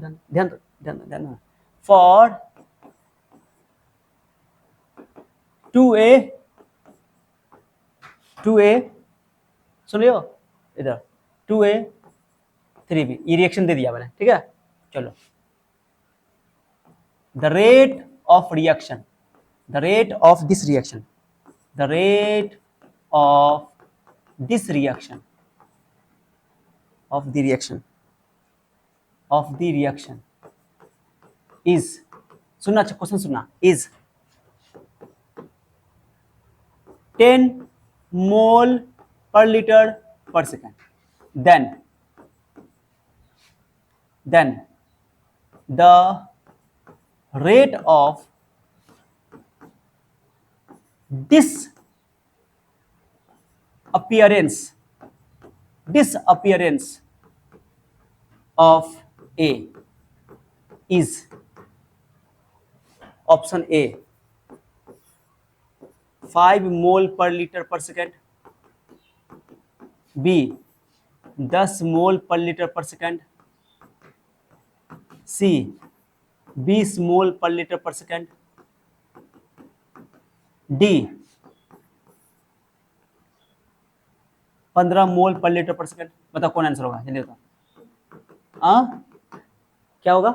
फॉर 2A सुन रहे हो इधर, 2A 3B, ये रिएक्शन दे दिया मैंने, ठीक है। चलो the rate of reaction, the rate of this reaction, the rate of this reaction, of the reaction is, सुनना, अच्छा क्वेश्चन सुनना, is 10 mole per liter per second, then the rate of disappearance of A is, option A 5 mole per liter per second, B 10 mole per liter per second, C 20 mole per liter per second, D 15 मोल पर litre पर second. बताओ कौन answer होगा, जल्दी बताओ। क्या होगा?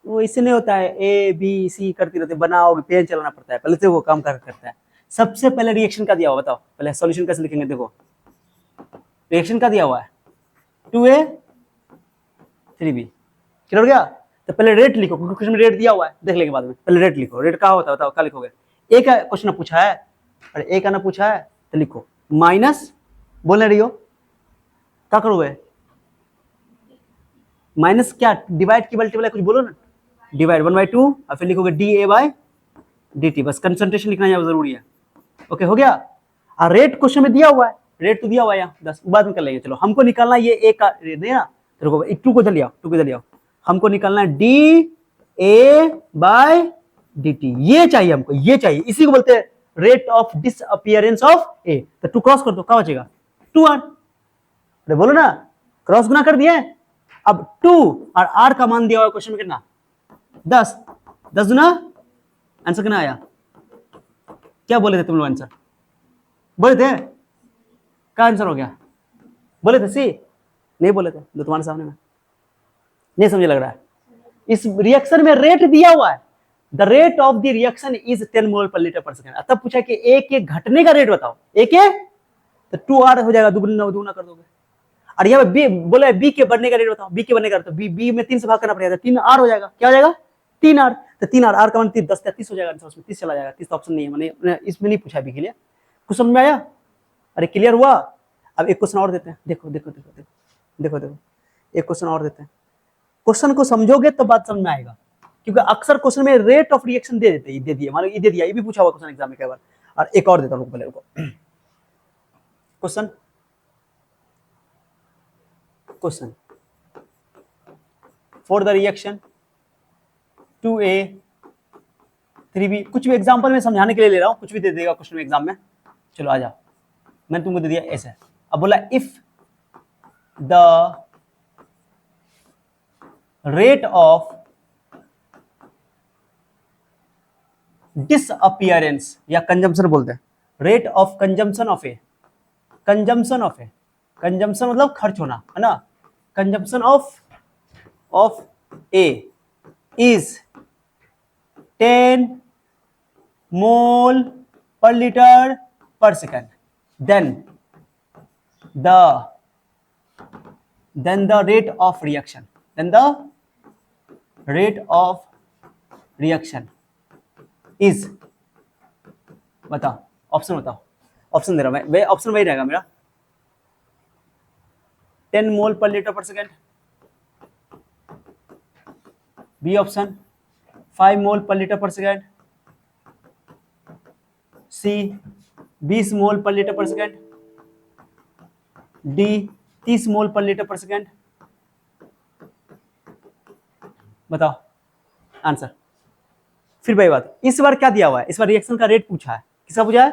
वो इससे नहीं होता है, ए बी सी करती रहते, बनाओगे पेन चलाना पड़ता है, पहले से वो काम करता है। सबसे पहले रिएक्शन का दिया हुआ, बताओ पहले सॉल्यूशन कैसे लिखेंगे? देखो रिएक्शन का दिया हुआ है 2A 3B, क्लियर हो गया? तो पहले रेट लिखो, क्योंकि क्वेश्चन में रेट दिया हुआ है, देख लेंगे बाद में। पहले रेट लिखो, रेट क्या होता है बताओ, क्या लिखोगे? ए का क्वेश्चन पूछा है, अरे ए का ना पूछा है तो लिखो माइनस, बोल रही हो क्या करोगे? माइनस क्या, डिवाइड की मल्टीपल है, कुछ बोलो ना, डिवाइड 1/2 और फिर लिखोगे dA/dt, बस कंसंट्रेशन लिखना यहाँ जरूरी है। ओके हो गया? और रेट क्वेश्चन में दिया हुआ है, रेट तो दिया हुआ है यहाँ 10, बाद में कर लेंगे। चलो हमको निकालना ये ए का रेट देना, तो 2 को इधर ले आओ, 2 को इधर ले आओ, हमको निकालना है dA/dt, ये चाहिए हमको, ये चाहिए, इसी को बोलते हैं रेट ऑफ डिसअपियरेंस ऑफ ए। तो 2 क्रॉस कर दो, क्या बचेगा? 2R। अरे बोलो ना, क्रॉस गुना कर दिए। अब 2 और R का मान दिया हुआ क्वेश्चन में कितना? 10, 10 गुना, आंसर कितना आया? क्या बोले थे तुम लोग आंसर? बोले थे क्या आंसर हो गया? बोले थे सी? नहीं बोले थे, जो तुम्हारे सामने में नहीं समझे लग रहा है। इस रिएक्शन में रेट दिया हुआ है, the rate of the reaction is 10 मोल पर लीटर पर सेकंड। तब पूछा कि ए के घटने का रेट बताओ, ए के, तो 2R हो जाएगा, दुगुना कर दोगे। और यहाँ पे बी बोला बी के बढ़ने का रेट बताओ, बी के बढ़ने का, तो बी में 3 से भाग करना पड़ेगा, 3R हो जाएगा, क्या हो जाएगा? 3R। तो 3R, R का मान 10 या 30 हो जाएगा, उसमें 30 चला जाएगा, 30 तो ऑप्शन नहीं है, मैंने इसमें नहीं पूछा बी के लिए। कुछ समझ में आया? अरे क्लियर हुआ? अब एक क्वेश्चन और देते हैं, देखो देखो देखो देखो देखो देखो, एक क्वेश्चन और देते हैं। क्वेश्चन को समझोगे तो बात समझ में आएगा, क्योंकि अक्सर क्वेश्चन में रेट ऑफ रिएक्शन दे देते हैं, दे दिया, मान लो ये दे दिया, ये भी पूछा हुआ क्वेश्चन एग्जाम में कई बार। और एक और देता हूं, पहले रुको, question for the reaction 2A 3B, कुछ भी एग्जांपल में समझाने के लिए ले रहा हूं, कुछ भी दे देगा क्वेश्चन में एग्जाम में। चलो आ जाओ, मैंने तुमको दे दिया ऐसा। अब बोला if the rate of disappearance या कंजम्पशन बोलते हैं, rate of consumption of A, consumption of A, consumption मतलब खर्च होना है ना, कंजम्पशन ऑफ ए इज 10 मोल पर लीटर पर second, then the rate of reaction, is, बताओ ऑप्शन बताओ, ऑप्शन दे रहा हूं मैं, ऑप्शन वही रहेगा मेरा, 10 मोल पर लीटर पर सेकंड, बी ऑप्शन 5 मोल पर लीटर पर सेकंड, सी 20 मोल पर लीटर पर सेकंड, डी 30 मोल पर लीटर पर सेकंड। बताओ आंसर। फिर वही बात, इस बार क्या दिया हुआ है? इस बार रिएक्शन का रेट पूछा है, किसका पूछा है?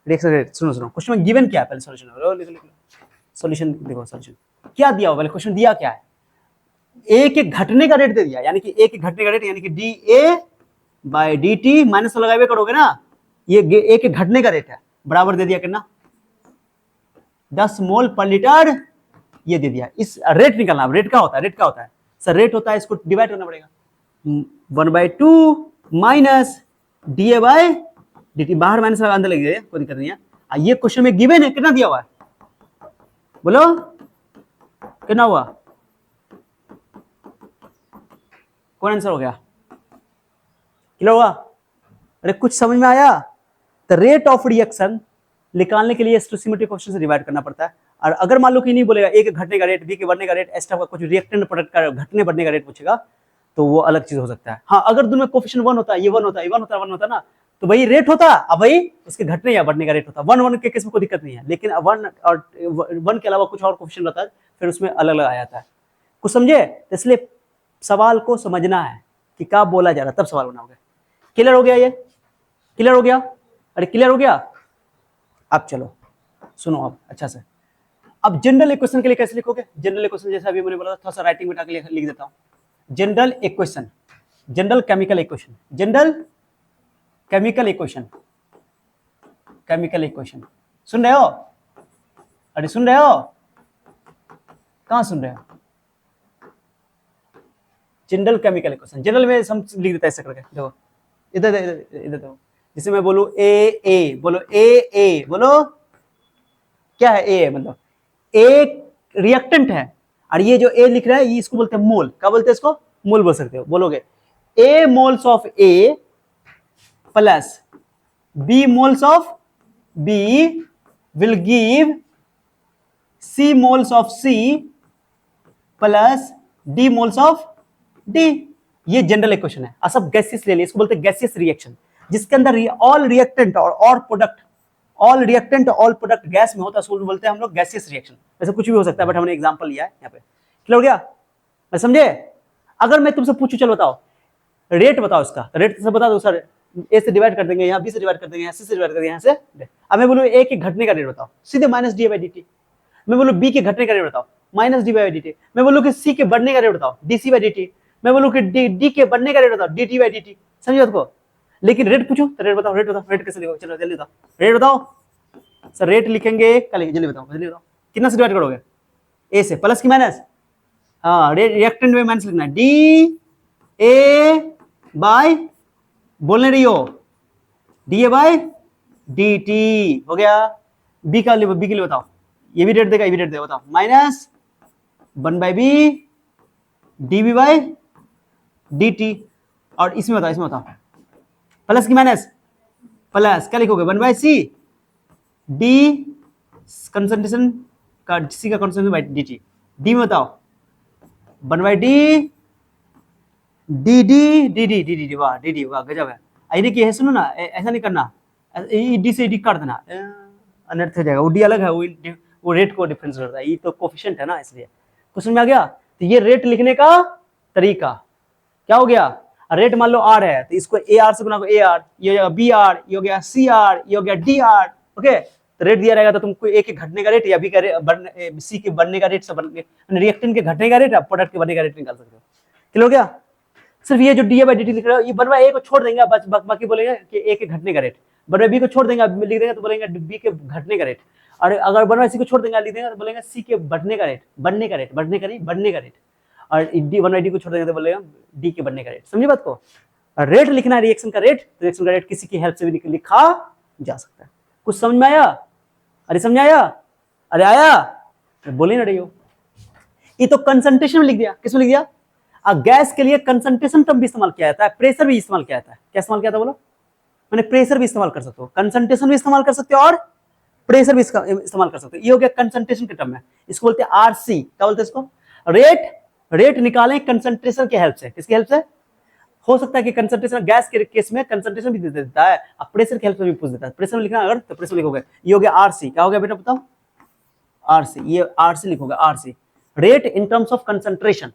Reaction rate. सुनो सुनो, क्वेश्चन में गिवन क्या है, पहले सॉल्यूशन सॉल्यूशन देखो, सॉल्यूशन क्या दिया हुआ, पहले क्वेश्चन दिया क्या है? ए के घटने का रेट दे दिया, यानी कि ए के घटने का रेट, यानी कि dA/dt माइनस तो लगाए करोगे ना, ये ए के घटने का रेट है, बराबर दे दिया कितना? 10 मोल पर लीटर, ये दे दिया। इस रेट निकालना, रेट क्या होता है? रेट क्या होता है सर? रेट होता है, इसको डिवाइड करना पड़ेगा, 1/2 माइनस dA/dt, बाहर माइनस अंदर लगे, कोई दिक्कत नहीं है। ये क्वेश्चन में गिवन है, कितना दिया हुआ है बोलो, कितना हुआ? कौन आंसर हो गया? क्लियर हुआ? अरे कुछ समझ में आया? तो रेट ऑफ रिएक्शन निकालने के लिए स्टोइचियोमेट्रिक क्वेश्चन से डिवाइड करना पड़ता है। और अगर मान लो कि नहीं बोलेगा, ए के घटने का रेट, बी के बढ़ने का रेट, एस का कुछ रिएक्टेंट प्रोडक्ट का घटने बढ़ने का रेट पूछेगा, तो वो अलग चीज हो सकता है। हाँ, अगर दोनों में कोफिशिएंट 1 होता है, ये 1 होता है, 1 होता है ना, तो वही रेट होता, अब वही उसके घटने या बढ़ने का रेट होता। 1 के केस में कोई दिक्कत नहीं है, लेकिन 1 और 1 के अलावा कुछ और कोफिशिएंट रहता है, फिर उसमें अलग अलग आ जाता है। कुछ समझे? इसलिए सवाल को समझना है कि क्या बोला जा रहा है, तब सवाल बनाओगे। क्लियर हो गया? ये क्लियर हो गया? अरे क्लियर हो गया? अब चलो सुनो अब अच्छा से। अब जनरल इक्वेशन के लिए कैसे लिखोगे? जनरल इक्वेशन जैसा अभी मैंने बोला था, थोड़ा सा राइटिंग में लिख देता हूं। General equation, general chemical equation, general chemical equation, chemical equation, सुन रहे हो? अरे सुन रहे हो? कहां सुन रहे हो? जनरल केमिकल इक्वेशन, जनरल में हम लिख देता है ऐसे करके, देखो इधर इधर देखो, जैसे मैं बोलूं ए बोलो ए बोलो, क्या है ए, मतलब ए रिएक्टेंट है, और ये जो ए लिख रहा है ये इसको बोलते हैं मोल, क्या बोलते हैं इसको, मोल बोल सकते हो, बोलोगे A moles of A plus B moles of B will give C moles of C plus D moles of D. ये जनरल इक्वेशन है, सब गैसियस ले लिए, इसको बोलते हैं गैसियस रिएक्शन, जिसके अंदर ऑल रिएक्टेंट और product, all reactant all product gas में होता है, उसको बोलते हैं हम लोग गैसियस रिएक्शन। वैसे कुछ भी हो सकता है, बट हमने एग्जांपल लिया है यहाँ पे, क्लियर हो गया, मैं समझे। अगर मैं तुमसे पूछूं, चलो बताओ रेट बताओ इसका, तो रेट से बता दो सर, ए से डिवाइड कर देंगे, यहाँ बी से डिवाइड कर देंगे, यहाँ सी से डिवाइड कर देंगे, यहाँ से। अब मैं बोलूँ ए के घटने का रेट बताओ, सीधे minus D by D T. मैं बोलूँ बी के घटने का रेट बताओ, minus D by D T. मैं बोलूँ कि सी के बढ़ने का रेट बताओ, D C by D T. मैं बोलूँ कि डी के बढ़ने का रेट बताओ, D T by D T. समझे बात को। लेकिन रेट पूछो तो रेट बताओ, रेट कैसे लिखोगे, चलो जल्दी बताओ, रेट बताओ सर। रेट लिखेंगे कल, जल्दी बताओ कितना से डिवाइड करोगे, ए से, प्लस की माइनस, हाँ रिएक्टेंट में माइनस लिखना है, डी ए बाय, बोलने रही हो, D A by D T, हो गया। बी के लिए बताओ, ये भी रेट देगा, ये भी रेट देगा, बताओ, minus 1 by B D B by D T. और इसमें बताओ प्लस की माइनस, प्लस क्या लिखोगे, 1 बाई सी डी कंसंट्रेशन का, सी का concentration by D T. D में बताओ 1 by D D D D D D D, वाह डी डी, वाह गजब है। ये कि सुनो ना, ऐसा नहीं करना, डी से डी काट देना, अनर्थ हो जाएगा, वो डी अलग है, वो रेट को डिफरेंस करता है, ये तो कोफिशिएंट है ना, इसलिए। क्वेश्चन में आ गया। तो ये रेट लिखने का तरीका क्या हो गया, रेट मान लो आर है, तो इसको ए आर से गुना, ए आर, ये हो गया बी आर, ये हो गया सी आर, ये हो गया डी आर। ओके, तो रेट दिया रहेगा, तो तुमको ए के घटने का रेट या बी का सी के बढ़ने का रेट से रिएक्टेंट के घटने का रेट या प्रोडक्ट के बढ़ने का रेट निकाल सकते हो। क्लियर हो गया। सिर्फ ये जो डी बाई डी टी लिख रहे हो, ये 1 बाई ए को छोड़ देंगे, बाकी बोलेंगे कि ए के घटने का रेट, 1 बाई बी को छोड़ देंगे, लिख देंगे तो बोलेंगे बी के घटने का रेट, और अगर 1 बाई सी को छोड़ देंगे, लिख देंगे तो बोलेंगे सी के बढ़ने का रेट, बढ़ने का रेट, और डी 1 बाई डी को छोड़ देंगे तो बोलेगा डी के बढ़ने का रेट। समझे बात को। रेट लिखना है रिएक्शन का रेट, रिएक्शन का रेट किसी की हेल्प से भी लिखा जा सकता है। कुछ समझ में आया, अरे समझ आया, अरे आया, बोले ना रही हो। ये तो कंसंट्रेशन में लिख दिया, किसमें लिख दिया, गैस के लिए कंसंट्रेशन टर्म भी इस्तेमाल किया जाता है, प्रेशर भी इस्तेमाल किया जाता है। क्या इस्तेमाल किया था बोलो, मैंने प्रेशर भी इस्तेमाल कर सकते हो, कंसंट्रेशन भी इस्तेमाल कर सकते हो, और प्रेशर भी इस्तेमाल कर सकते हो। ये हो गया कंसंट्रेशन के टर्म में, इसको बोलते हैं आरसी। क्या बोलते हैं इसको, रेट निकालें कंसंट्रेशन की हेल्प से। किसकी हेल्प से, हो सकता है कि कंसंट्रेशन गैस के केस में कंसंट्रेशन भी दे देता है, अब प्रेशर की हेल्प से भी पूछ देता है। प्रेशर में लिखना अगर, तो प्रेशर लिखोगे, ये हो गया आरसी। क्या हो गया बेटा बताओ, आरसी, ये आरसी लिखोगे, RC rate in terms of concentration.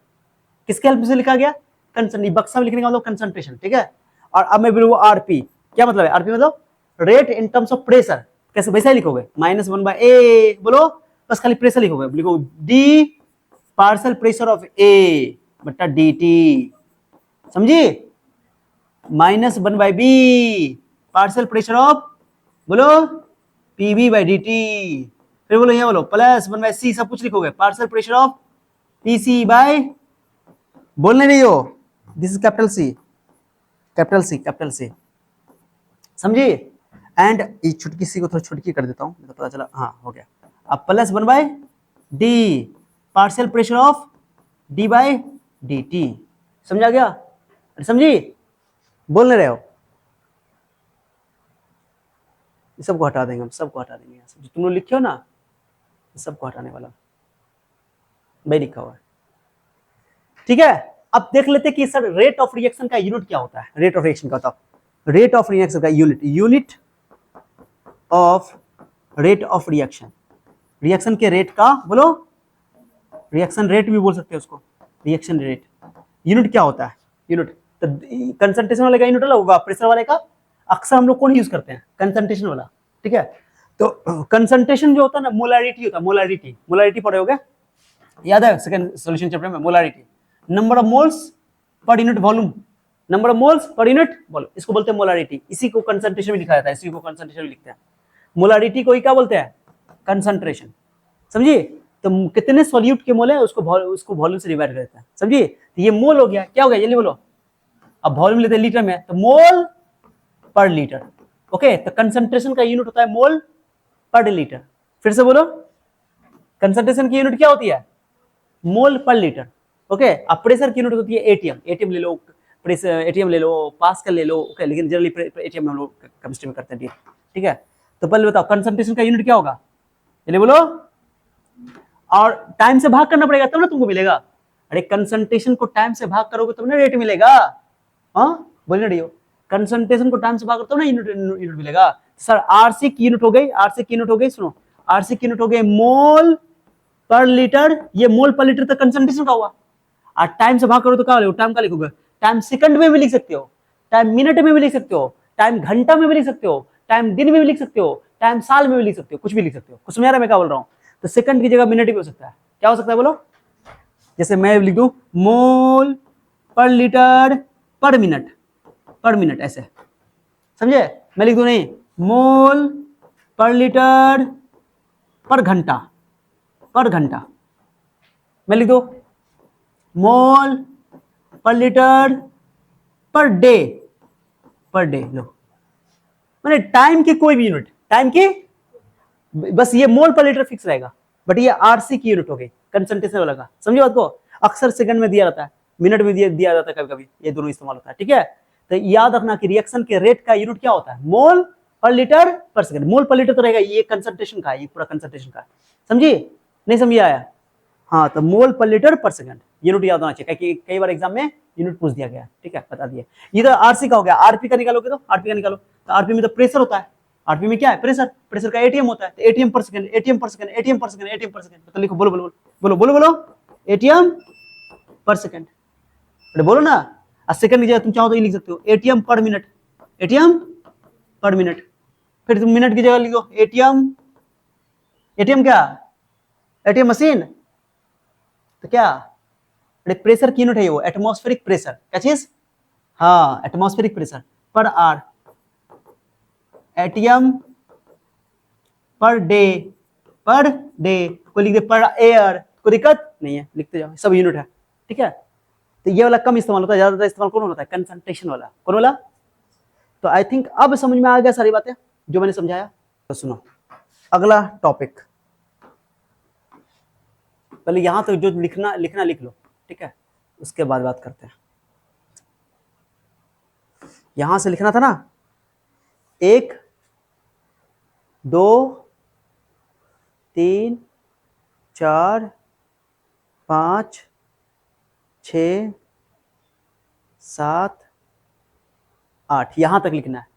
किसके हेल्प से लिखा गया, कंसंट्रेशन, बक्सा में लिखने का मतलब कंसंट्रेशन, ठीक है। और अब मैं बोलूँ आरपी, क्या मतलब है, आरपी मतलब rate in terms of pressure. कैसे, वैसा ही लिखोगे, -1 बाई ए, बोलो बस खाली प्रेशर लिखोगे, लिखो D partial pressure of A बटा डी टी, समझी, -1 by B partial pressure of, बोलो P B by D T. फिर बोलो यहाँ बोलो +1 बाई सी, सब कुछ लिखोगे, partial pressure of P C by, बोलने नहीं हो, this is capital C, capital C, capital C, समझी। एंड ये छुटकी सी को थोड़ा छुटकी कर देता हूं, तो पता चला, हाँ हो गया। अब +1 by D partial pressure of D by D T, समझा गया, अरे समझी, बोलने रहे हो। सबको हटा देंगे हम, सबको हटा देंगे, जो तुम लोग लिखे हो ना, सबको हटाने वाला भाई लिखा हुआ है, ठीक है। अब देख लेते कि सर रेट ऑफ रिएक्शन का यूनिट क्या होता है, रेट ऑफ रिएक्शन का होता है, रेट ऑफ रिएक्शन का unit of rate of reaction, reaction के रेट का, बोलो रिएक्शन रेट भी बोल सकते हैं उसको, रिएक्शन रेट। यूनिट क्या होता है, यूनिट तो कंसंट्रेशन वाले का यूनिट अलग होगा, प्रेशर वाले का अक्सर हम लोग कौन यूज करते हैं, कंसंट्रेशन वाला, ठीक है। तो कंसंट्रेशन जो होता है ना, मोलारिटी होता है, मोलारिटी पढ़े होगे, याद है सेकंड सॉल्यूशन चैप्टर में, molarity number of moles per unit volume, number of moles per unit volume, इसको बोलते हैं मोलारिटी। इसी को कंसंट्रेशन में लिखा जाता है, इसी को कंसंट्रेशन में लिखते हैं, मोलारिटी को ही क्या बोलते हैं, कंसंट्रेशन, समझिए। तो कितने सॉल्यूट के मोल है उसको वॉल्यूम से डिवाइड करते हैं, समझिए। तो ये मोल हो गया, क्या हो गया जल्दी बोलो। अब वॉल्यूम लेते हैं लीटर में, तो मोल पर लीटर। ओके, तो कंसंट्रेशन का यूनिट होता है मोल पर लीटर। फिर से बोलो, कंसंट्रेशन की यूनिट क्या होती है, मोल पर लीटर। ओके, अब प्रेशर की यूनिट होती है एटीएम। एटीएम ले लो, प्रेशर एटीएम ले लो, पास्कल ले लो। ओके, लेकिन जनरली एटीएम में हम लोग केमिस्ट्री में करते हैं, ठीक है। तो पहले बताओ कंसंट्रेशन का यूनिट क्या होगा, चलिए बोलो। और टाइम से भाग करना पड़ेगा तब ना तुमको मिलेगा। अरे कंसंट्रेशन को टाइम से भाग करोगे तब ना रेट मिलेगा। हाँ बोलिए रही हो, कंसंट्रेशन को टाइम से भाग करो तो ना यूनिट मिलेगा। सर आरसी की यूनिट हो गई, आरसी की यूनिट हो गई, सुनो आरसी की यूनिट हो गई मोल पर लीटर। ये मोल पर लीटर तक कंसंट्रेशन का हुआ। और टाइम से भाग करो तो क्या लिखो, टाइम का लिखोगे, टाइम सेकंड में भी लिख सकते हो, टाइम मिनट में भी लिख सकते हो, टाइम घंटा में भी लिख सकते हो, टाइम दिन में भी लिख सकते हो, टाइम साल में भी लिख सकते हो, कुछ भी लिख सकते हो। कुछ समझ आ रहा है मैं क्या बोल रहा हूँ। तो सेकंड की जगह मिनट भी हो सकता है। क्या हो सकता है बोलो, जैसे मैं लिख दूं मोल पर लीटर पर मिनट ऐसे, समझे। मैं लिख दूं नहीं, मोल पर लीटर पर घंटा मैं लिख दो मोल पर लीटर पर डे लो। मैंने टाइम की कोई भी यूनिट, टाइम की बस ये मोल पर लीटर फिक्स रहेगा, बट ये आरसी की यूनिट हो गई कंसंट्रेशन वाला का, समझे बात को। अक्सर सेकंड में दिया जाता है, मिनट में दिया जाता है, कभी कभी ये दोनों इस्तेमाल होता है, ठीक है। तो याद रखना कि रिएक्शन के रेट का यूनिट क्या होता है, मोल पर लीटर पर सेकंड। मोल पर लीटर तो रहेगा, ये कंसंट्रेशन का है, ये पूरा कंसंट्रेशन का है, समझी नहीं समझी आया। हाँ, तो मोल पर लीटर पर सेकंड यूनिट याद होना चाहिए, क्योंकि कई बार एग्जाम में यूनिट पूछ दिया गया, ठीक है, बता दिया। ये तो आरसी का हो गया। आरपी का निकालोगे तो आरपी का निकालो, तो आरपी में तो प्रेशर होता है। आरपी में क्या है, प्रेशर का एटीएम होता है। तो एटीएम पर सेकंड, एटीएम पर सेकंड, एटीएम पर सेकंड, एटीएम पर सेकंड, तो लिखो, बोलो बोलो बोलो बोलो बोलो, एटीएम पर सेकंड। अरे बोलो ना, सेकंड की जगह तुम चाहो तो ये लिख सकते हो एटीएम पर मिनट, एटीएम पर मिनट। फिर तुम मिनट की जगह लिखो एटीएम, एटीएम क्या, एटीएम मशीन। तो क्या, अरे प्रेशर की यूनिट है वो, एटमॉस्फेरिक प्रेशर। क्या चीज, हाँ एटमॉस्फेरिक प्रेशर पर आर, एटीएम पर डे कोई लिख दे पर एयर, कोई दिक्कत नहीं है, लिखते जाओ, सब यूनिट है, ठीक है। तो ये वाला कम इस्तेमाल होता है, ज्यादातर इस्तेमाल कौन होता है, कंसंट्रेशन वाला। कौन वाला, तो आई थिंक अब समझ में आ गया सारी बातें जो मैंने समझाया। तो सुनो अगला टॉपिक, पहले यहां तक जो लिख लो, ठीक है, उसके बाद बात करते हैं। यहां से लिखना था ना, 1 2 3 4 5 6 7 8, यहां तक लिखना है,